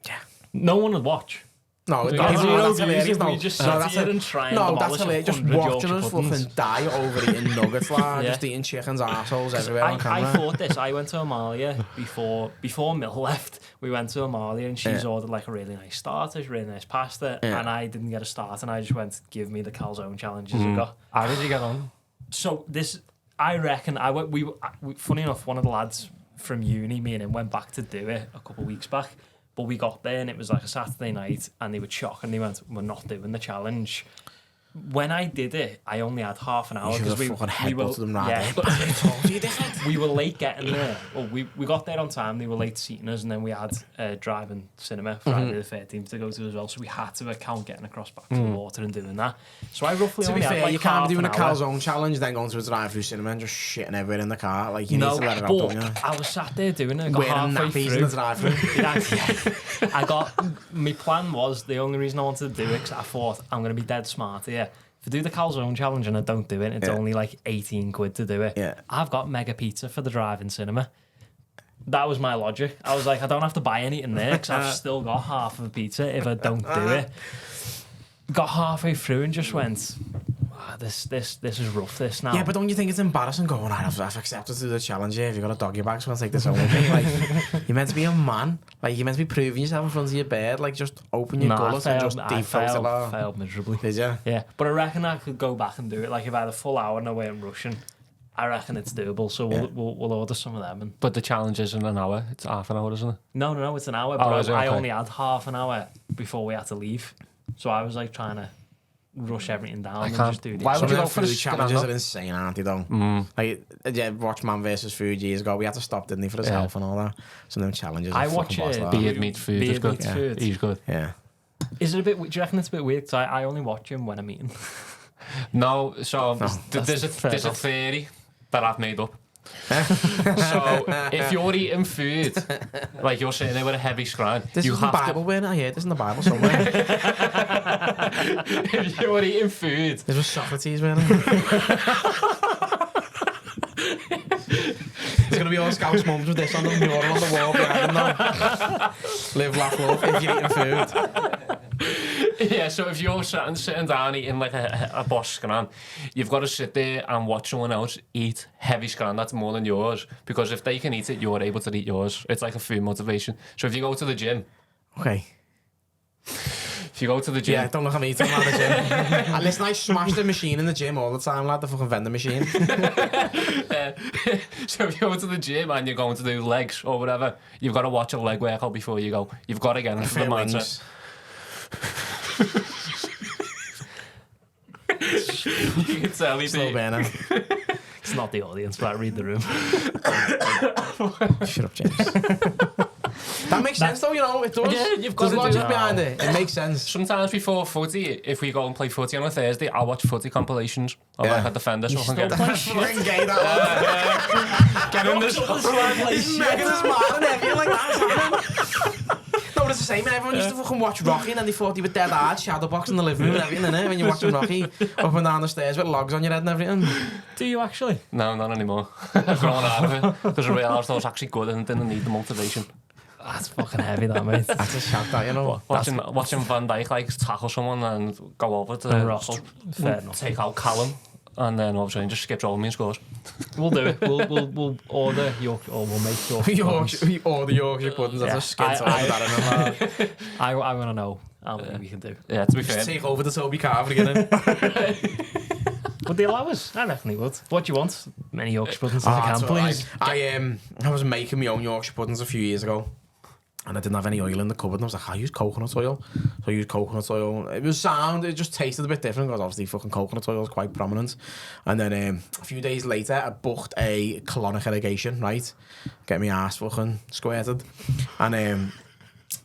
Yeah. No one would watch. No, So that's zero views hilarious. if No, we just no, sit that's here it. and try and No, that's demolish hilarious. Just 100 watching Yorkshire us puddings. fucking die over eating nuggets, like, Yeah. just eating chickens' arseholes everywhere on I camera. thought this. I went to Amalia before Mill left. We went to Amalia and she's ordered like a really nice starter, really nice pasta, and I didn't get a starter. And I just went, "Give me the calzone challenge as I got." How did you get on? So this, I reckon funny enough, one of the lads from uni, me and him went back to do it a couple of weeks back, but we got there and it was like a Saturday night and they were shocked and they went, we're not doing the challenge. When I did it, I only had half an hour because we were we were late getting there. Well, we got there on time. They were late seating us, and then we had driving cinema Friday the 13th to go to as well. So we had to account getting across back to the water and doing that. So I roughly only had like you can't be doing a hour. calzone challenge, then going to a drive-through cinema and just shitting everywhere in the car. Like you need to let it out, don't you? I was sat there doing it. I got Wearing halfway nappies through. in the drive-through. I got. My plan was the only reason I wanted to do it because I thought I'm going to be dead smart here. If I do the calzone challenge and I don't do it, it's only like 18 quid to do it. Yeah. I've got mega pizza for the drive-in cinema. That was my logic. I was like, I don't have to buy anything there because I've still got half of a pizza if I don't do it. Got halfway through and just went, this is rough, this now. Yeah, but don't you think it's embarrassing going, I've accepted to do the challenge here. If you've got a doggy bag, so I'll take this home with me. Like, you're meant to be a man. Like, you're meant to be proving yourself in front of your bed. Like, just open your gullet and just default it. I failed miserably. Did you? Yeah, but I reckon I could go back and do it. Like, if I had a full hour and I weren't rushing, I reckon it's doable. So we'll order some of them. And But the challenge isn't an hour, it's half an hour, isn't it? No, it's an hour. But I okay. only had half an hour before we had to leave. So I was like trying to rush everything down and just do the Why would you go for food the challenges are insane, aren't they, though? Like, watch Man vs. Food years ago. We had to stop, didn't he, for his health and all that. Some of them challenges I are watch fucking boss, Beard meat food is good. Food. He's good. Yeah. Is it a bit? Do you reckon it's a bit weird? Because I only watch him when I'm eating. No, so there's a theory that I've made up. So if you're eating food, like you're sitting there with a heavy scran, This you is the have Bible, when I hear this in the Bible somewhere. if you're eating food, This was Socrates, weren't it? There's going to be all Scouse mums with this on the mural on the wall behind them now. Live, laugh, love if you're eating food. yeah. So if you're sitting down eating like a boss scran, you've got to sit there and watch someone else eat heavy scran that's more than yours, because if they can eat it, you're able to eat yours. It's like a food motivation. So if you go to the gym, Okay. if you go to the gym, Yeah, don't look at me talking about the gym. And listen, I smash the machine in the gym all the time, lad, the fucking vending machine. so if you go to the gym and you're going to do legs or whatever, you've got to watch a leg workout before you go. You've got to get into the mindset. You can tell me. Slow burner. It's not the audience, but I read the room. Shut up, James. That makes sense, though, you know, it does. Yeah, you've got There's to do logic that. behind it. It makes sense. Sometimes before footy, if we go and play footy on a Thursday, I'll watch footy compilations of like a defender. So I can get Fucking gay, that get in this. He's making us mad and everything like that. No, but it's the same. Everyone used to fucking watch Rocky and then they thought they were dead hard, shadowbox in the living room and everything, innit? When you're watching Rocky up and down the stairs with logs on your head and everything. Do you actually? No, not anymore. I've grown out of it because I realised I was actually good and didn't need the motivation. That's fucking heavy, that, mate. That's a shout, that, you know. Watching Van Dijk like tackle someone and go over to Russell. Fair enough. take out Callum, and then all of a sudden just skips over me and scores. We'll do it. We'll order York, or we'll make Yorkshire. Or the Yorkshire puddings, that's a skin to that. I want to know how many we can do. Yeah, to be Just fair. take over the Toby Carver again. Would they allow us? I reckon they would. What do you want? Many Yorkshire puddings as I can, please. I was making my own Yorkshire puddings a few years ago. And I didn't have any oil in the cupboard, and I was like, I use coconut oil. So I used coconut oil. It was sound, it just tasted a bit different, because obviously fucking coconut oil is quite prominent. And then a few days later, I booked a colonic irrigation, right? Get me ass fucking squirted. And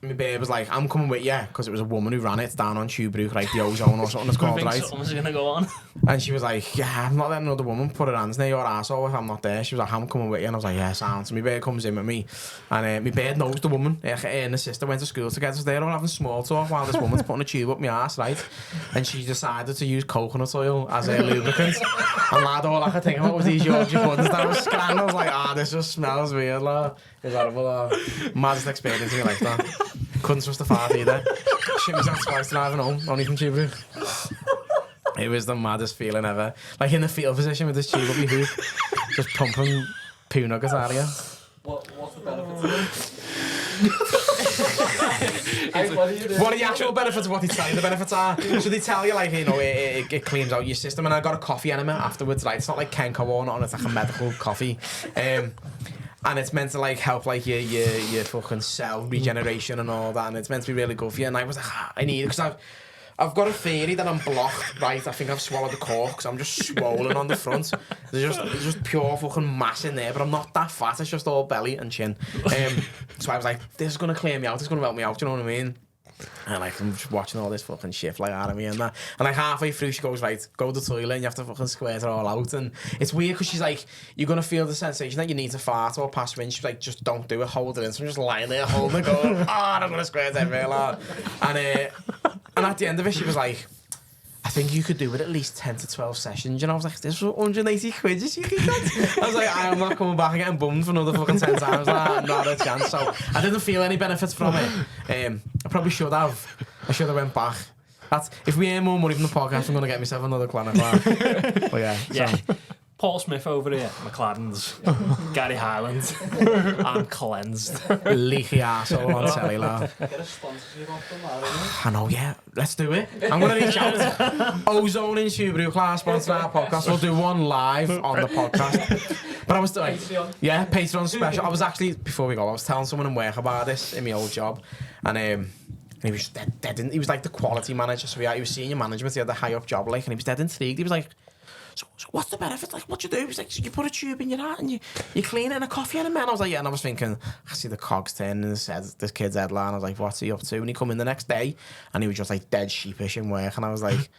my babe was like, I'm coming with you, because it was a woman who ran it down on Tuebrook, like the Ozone or something it's called, right? Something's going to go on. And she was like, yeah, I'm not letting another woman put her hands near your arsehole if I'm not there. She was like, I'm coming with you. And I was like, yeah, sound. So my babe comes in with me. And my babe knows the woman. And the sister went to school together. So they're all having small talk while this woman's putting a tube up my arse, right? And she decided to use coconut oil as a lubricant. And lad, all I could think about was these Yorkshire puddings that was scanned. I was like, this just smells weird, lad. It's horrible, maddest experience in my life, that. Couldn't trust the fart either. Shit myself twice driving home, only from Tuebrook. It was the maddest feeling ever. Like in the fetal position with this tube up your hoop, just pumping poo nuggets out of you. What's the benefits of it? What are the actual benefits of what they tell you the benefits are? So they tell you, like, you know, it cleans out your system. And I got a coffee enema afterwards, right? It's not like Kenko or not, it's like a medical coffee. And it's meant to, like, help, like, your fucking cell regeneration and all that. And it's meant to be really good for you. And I was like, I need it. Because I've got a theory that I'm blocked, right? I think I've swallowed the cork because I'm just swollen on the front. There's just pure fucking mass in there, but I'm not that fat. It's just all belly and chin. So I was like, this is going to clear me out. This is going to help me out. Do you know what I mean? And like, I'm just watching all this fucking shit fly out of me and that. And like halfway through, she goes, right, go to the toilet and you have to fucking squirt it all out. And it's weird because she's like, you're going to feel the sensation that you need to fart or pass rinse. She's like, just don't do it, hold it in. So I'm just lying there holding it going, I'm going to squirt everywhere, lad. And at the end of it, she was like, I think you could do it at least 10 to 12 sessions. And I was like, this was 180 quid. You think that? I was like, I am not coming back and getting bummed for another fucking 10 times. Like, not a chance. So I didn't feel any benefits from it. I probably should have. I should have went back. If we earn more money from the podcast, I'm going to get myself another Planet Bar. But yeah. Paul Smith over here, McLaren's, Gary Hyland, I'm cleansed. Leaky arsehole on telly, lad. Get a sponsorship off them, I know, yeah. Let's do it. I'm going to reach out. Ozone in Subaru class sponsor our podcast. We'll do one live on the podcast. But I was doing... Yeah, Patreon special. I was actually, before we go, I was telling someone in work about this in my old job. And he was dead he was like the quality manager. So he was senior management. He had the high up job, like, and he was dead intrigued. He was like... So what's the benefit? Like, what you do? He's like, so you put a tube in your hat and you clean it in a coffee enema. And I was like, yeah. And I was thinking, I see the cogs turning in this kid's headline. I was like, what's he up to? And he come in the next day and he was just like dead sheepish in work. And I was like,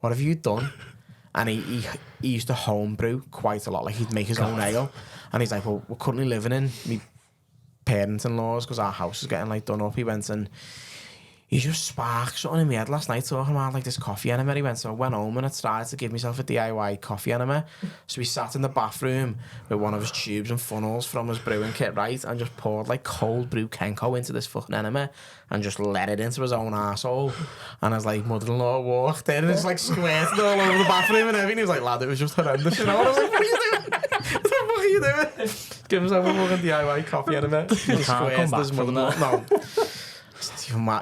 what have you done? And he used to homebrew quite a lot. Like, he'd make his own ale. And he's like, well, we're currently living in me parents-in-laws because our house is getting like done up. He went and he just sparked something in my head last night talking about like this coffee enema. He went, so I went home and I started to give myself a DIY coffee enema. So he sat in the bathroom with one of his tubes and funnels from his brewing kit, right, and just poured like cold brew Kenko into this fucking enema and just let it into his own arsehole. And his like mother-in-law walked in and it's like squirted all over the bathroom and everything. He was like, lad, it was just horrendous, you know? And I was like, what are you doing? What the fuck are you doing? Give himself a fucking DIY coffee enema. You can't come back from that. No.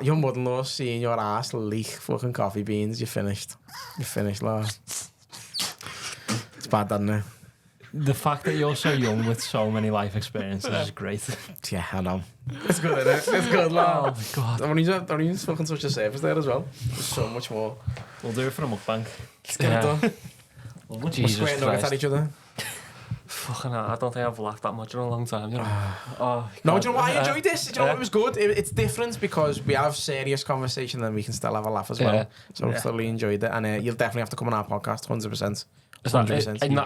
Your mother-in-law seeing your ass leak fucking coffee beans. You're finished. You're finished, lad. It's bad, doesn't it? The fact that you're so young with so many life experiences is great. Yeah, I know. It's good, isn't it? It's good, lad. Oh my god. Don't even fucking touch the surface there as well. There's so much more. We'll do it for a mukbang. Let's get it done. Well, Jesus We're squaring nuggets at each other. Fucking hell, I don't think I've laughed that much in a long time, you know. No, do you know what? I enjoyed this. Do you know what? It was good. It's different because we have serious conversation and we can still have a laugh as well. Yeah. So I thoroughly enjoyed it. And you'll definitely have to come on our podcast, 100%.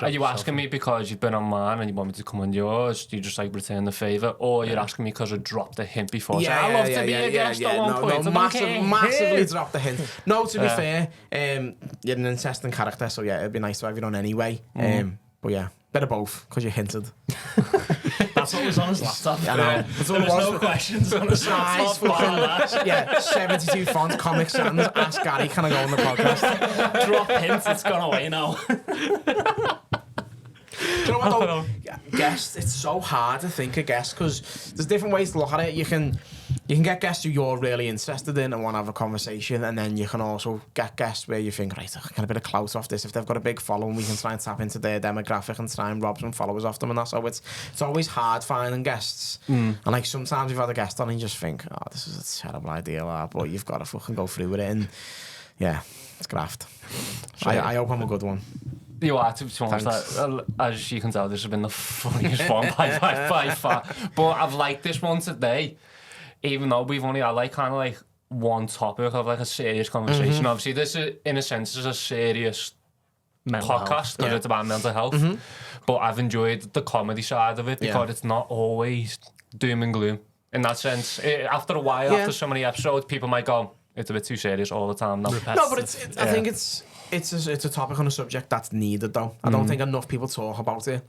Are you asking me because you've been on mine and you want me to come on yours? Do you just like return the favour? Or you're asking me because I dropped a hint before? Yeah, I love to be a guest at one point. No, massively dropped the hint. No, to be fair, you're an interesting character, so yeah, it'd be nice to have you on anyway. But yeah, bit of both, because you hinted. That's what was on his laptop. I know. There was no questions on his laptop. Yeah, 72 fonts, Comic Sans, ask Gary, can I go on the podcast? Drop hints, it's gone away now. Do you know what though? Guests, it's so hard to think of guests because there's different ways to look at it. You can get guests who you're really interested in and want to have a conversation, and then you can also get guests where you think, right, I can get a bit of clout off this. If they've got a big following, we can try and tap into their demographic and try and rob some followers off them, and that's how it's always hard finding guests. And like sometimes you've had a guest on and you just think, oh, this is a terrible idea, lad, but you've got to fucking go through with it, and yeah, it's graft. I hope I'm a good one. You are, to be honest, as you can tell, this has been the funniest one by far. But I've liked this one today, even though we've only had like kind of like one topic of like a serious conversation. Obviously, this is, in a sense, is a serious podcast because it's about mental health. But I've enjoyed the comedy side of it because it's not always doom and gloom. In that sense, after a while, after so many episodes, people might go, it's a bit too serious all the time. No, but I think it's a topic on a subject that's needed though. I don't think enough people talk about it.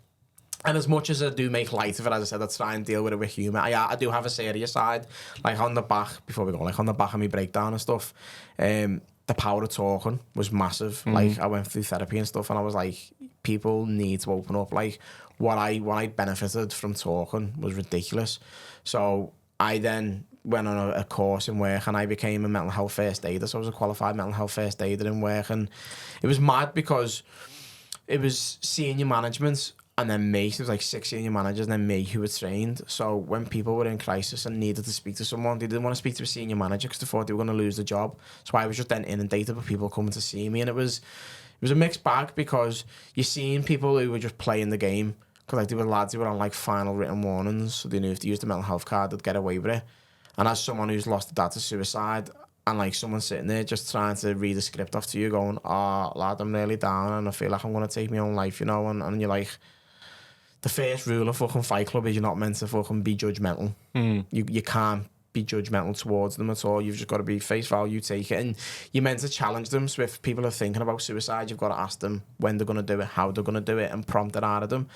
And as much as I do make light of it, as I said, I try and deal with it with humour. I do have a serious side, like on the back, before we go, like on the back of my breakdown and stuff. The power of talking was massive. Like I went through therapy and stuff, and I was like, people need to open up. Like what I benefited from talking was ridiculous. So I then went on a course in work, and I became a mental health first aider. So I was a qualified mental health first aider in work, and it was mad because it was senior management and then me. So it was like 6 senior managers and then me who were trained. So when people were in crisis and needed to speak to someone, they didn't want to speak to a senior manager because they thought they were going to lose the job. So I was just then inundated with people coming to see me, and it was a mixed bag because you're seeing people who were just playing the game. Because like, there were lads who were on like final written warnings, so they knew if they used the mental health card, they'd get away with it. And as someone who's lost a dad to suicide, and like someone sitting there just trying to read a script off to you going, oh, lad, I'm nearly down and I feel like I'm going to take my own life, you know, and you're like, the first rule of fucking Fight Club is you're not meant to fucking be judgmental. You can't be judgmental towards them at all. You've just got to be face value, take it, and you're meant to challenge them. So if people are thinking about suicide, you've got to ask them when they're going to do it, how they're going to do it, and prompt it out of them.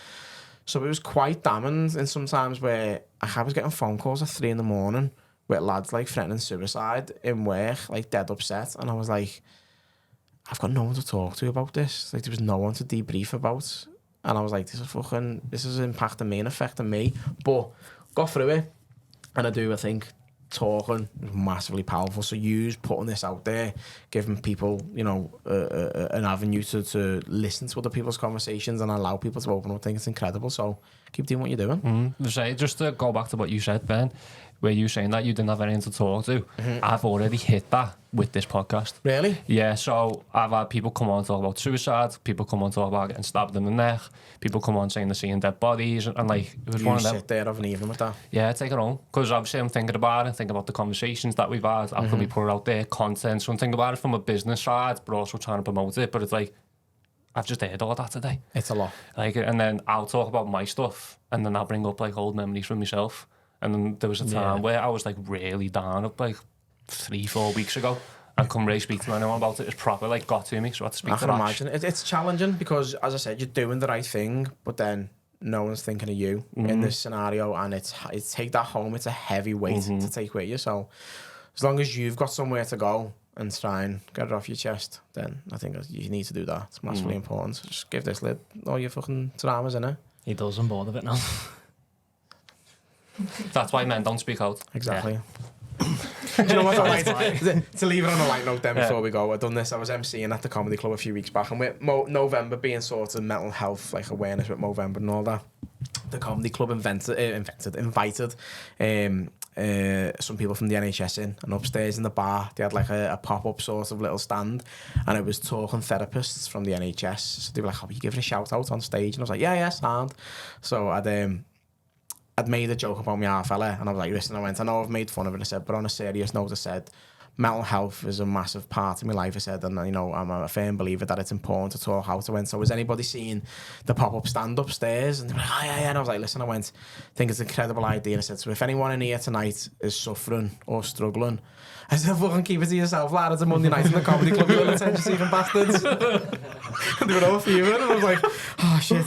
So it was quite damning, and sometimes where I was getting phone calls at 3 a.m. with lads like threatening suicide in work, like dead upset, and I was like, I've got no one to talk to about this. Like there was no one to debrief about. And I was like, this is impacting me and affecting me. But got through it. And I think talking is massively powerful. So use putting this out there, giving people, you know, an avenue to listen to other people's conversations and allow people to open up. I think it's incredible. So keep doing what you're doing. Just to go back to what you said, Ben, where you saying that you didn't have anyone to talk to, I've already hit that with this podcast. Really? Yeah, so I've had people come on talk about suicide, people come on talk about getting stabbed in the neck, people come on saying they're seeing dead bodies, and like, it was you one of them. sit there of an evening with that. Yeah, take it on. Because obviously I'm thinking about it, thinking about the conversations that we've had, how can we put it out there, content, so I'm thinking about it from a business side, but also trying to promote it, but it's like, I've just heard all that today. It's a lot. Like, and then I'll talk about my stuff, and then I'll bring up like old memories from myself. And then there was a time where I was like really down, up like 3-4 weeks ago, and come really speak to anyone about it. It's proper like got to me, so I had to speak I to can that. imagine. It's challenging because, as I said, you're doing the right thing, but then no one's thinking of you in this scenario, and it's take that home. It's a heavy weight to take with you. So as long as you've got somewhere to go and try and get it off your chest, then I think you need to do that. It's massively important. So just give this lid all your fucking dramas in it. He does, I'm bored of it now. That's why men don't speak out. Exactly. Do you know what? To leave it on a light note then before we go, I've done this. I was emceeing at the Comedy Club a few weeks back, and with November being sort of mental health, like awareness with Movember and all that, the Comedy Club invited some people from the NHS in, and upstairs in the bar they had like a pop-up sort of little stand, and it was talking therapists from the NHS. So they were like, oh, you give it a shout out on stage? And I was like, yeah, sound. So I'd made a joke about my half fella, and I was like, listen, I know I've made fun of it, I said, but on a serious note, I said, mental health is a massive part of my life, I said, and you know, I'm a firm believer that it's important to talk out. I went, so has anybody seen the pop-up stand upstairs? And they were like, oh, yeah, and I was like, listen, I think it's an incredible idea. And I said, so if anyone in here tonight is suffering or struggling, I said, fucking keep it to yourself, lad. It's a Monday night in the Comedy Club, you little attention-seeking bastards. And they were all fuming, and I was like, oh, shit.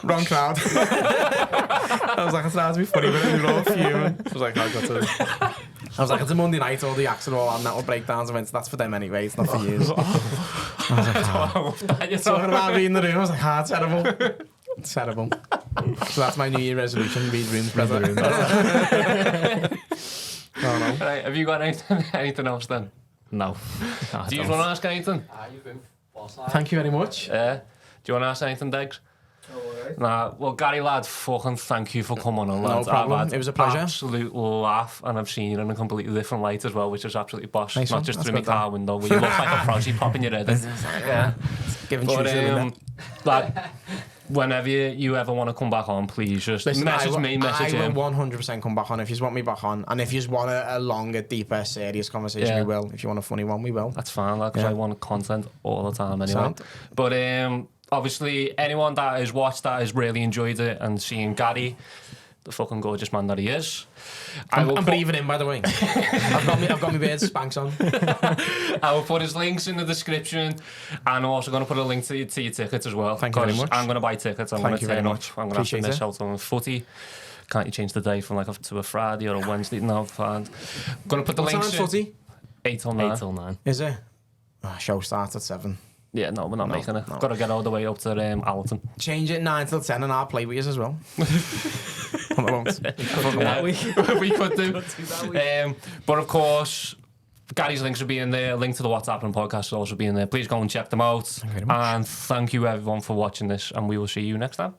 Wrong crowd. I was like, I tried to be funny, but they were all fuming. I was like, I was like, it's a Monday night, all the acts are all on metal breakdowns. I went, that's for them anyway, it's not for you. I was like, talking about reading the room, I was like, terrible. Terrible. So that's my New Year resolution, read rooms better. Right, have you got anything else then? No. Do you want to ask anything? Thank you very much. Do you want to ask anything, Diggs? Nah, well, Gary, lad, fucking thank you for coming on, lad. No problem. It was a pleasure. Absolute laugh, and I've seen you in a completely different light as well, which is absolutely boss. Nice Not one. just That's through my good, car window where you look like a prodigy popping your head in. Yeah. Giving But, lad, whenever you ever want to come back on, please just message me, message him. I will 100% come back on if you want me back on. And if you want a longer, deeper, serious conversation, we will. If you want a funny one, we will. That's fine, lad, because I want content all the time anyway. Sound. But obviously, anyone that has watched that has really enjoyed it, and seeing Gary, the fucking gorgeous man that he is. I'm breathing in, by the way. I've got my beard Spanx on. I will put his links in the description, and I'm also going to put a link to your tickets as well. Thank you very much. I'm going to buy tickets. I'm going to turn up. I'm going to have to miss out on footy. Can't you change the day from like to a Friday or a Wednesday? No, fine. Going to put the links in. Footy? 8 till 9. 8 till 9. Is it? Show starts at 7. Yeah, no, we're not making it. Got to get all the way up to Allerton. Change it 9 till 10 and I'll play with you as well. I won't. We could do. But of course, Gary's links will be in there. Link to the WhatsApp and podcast will also be in there. Please go and check them out. Thank you very much. And thank you everyone for watching this, and we will see you next time.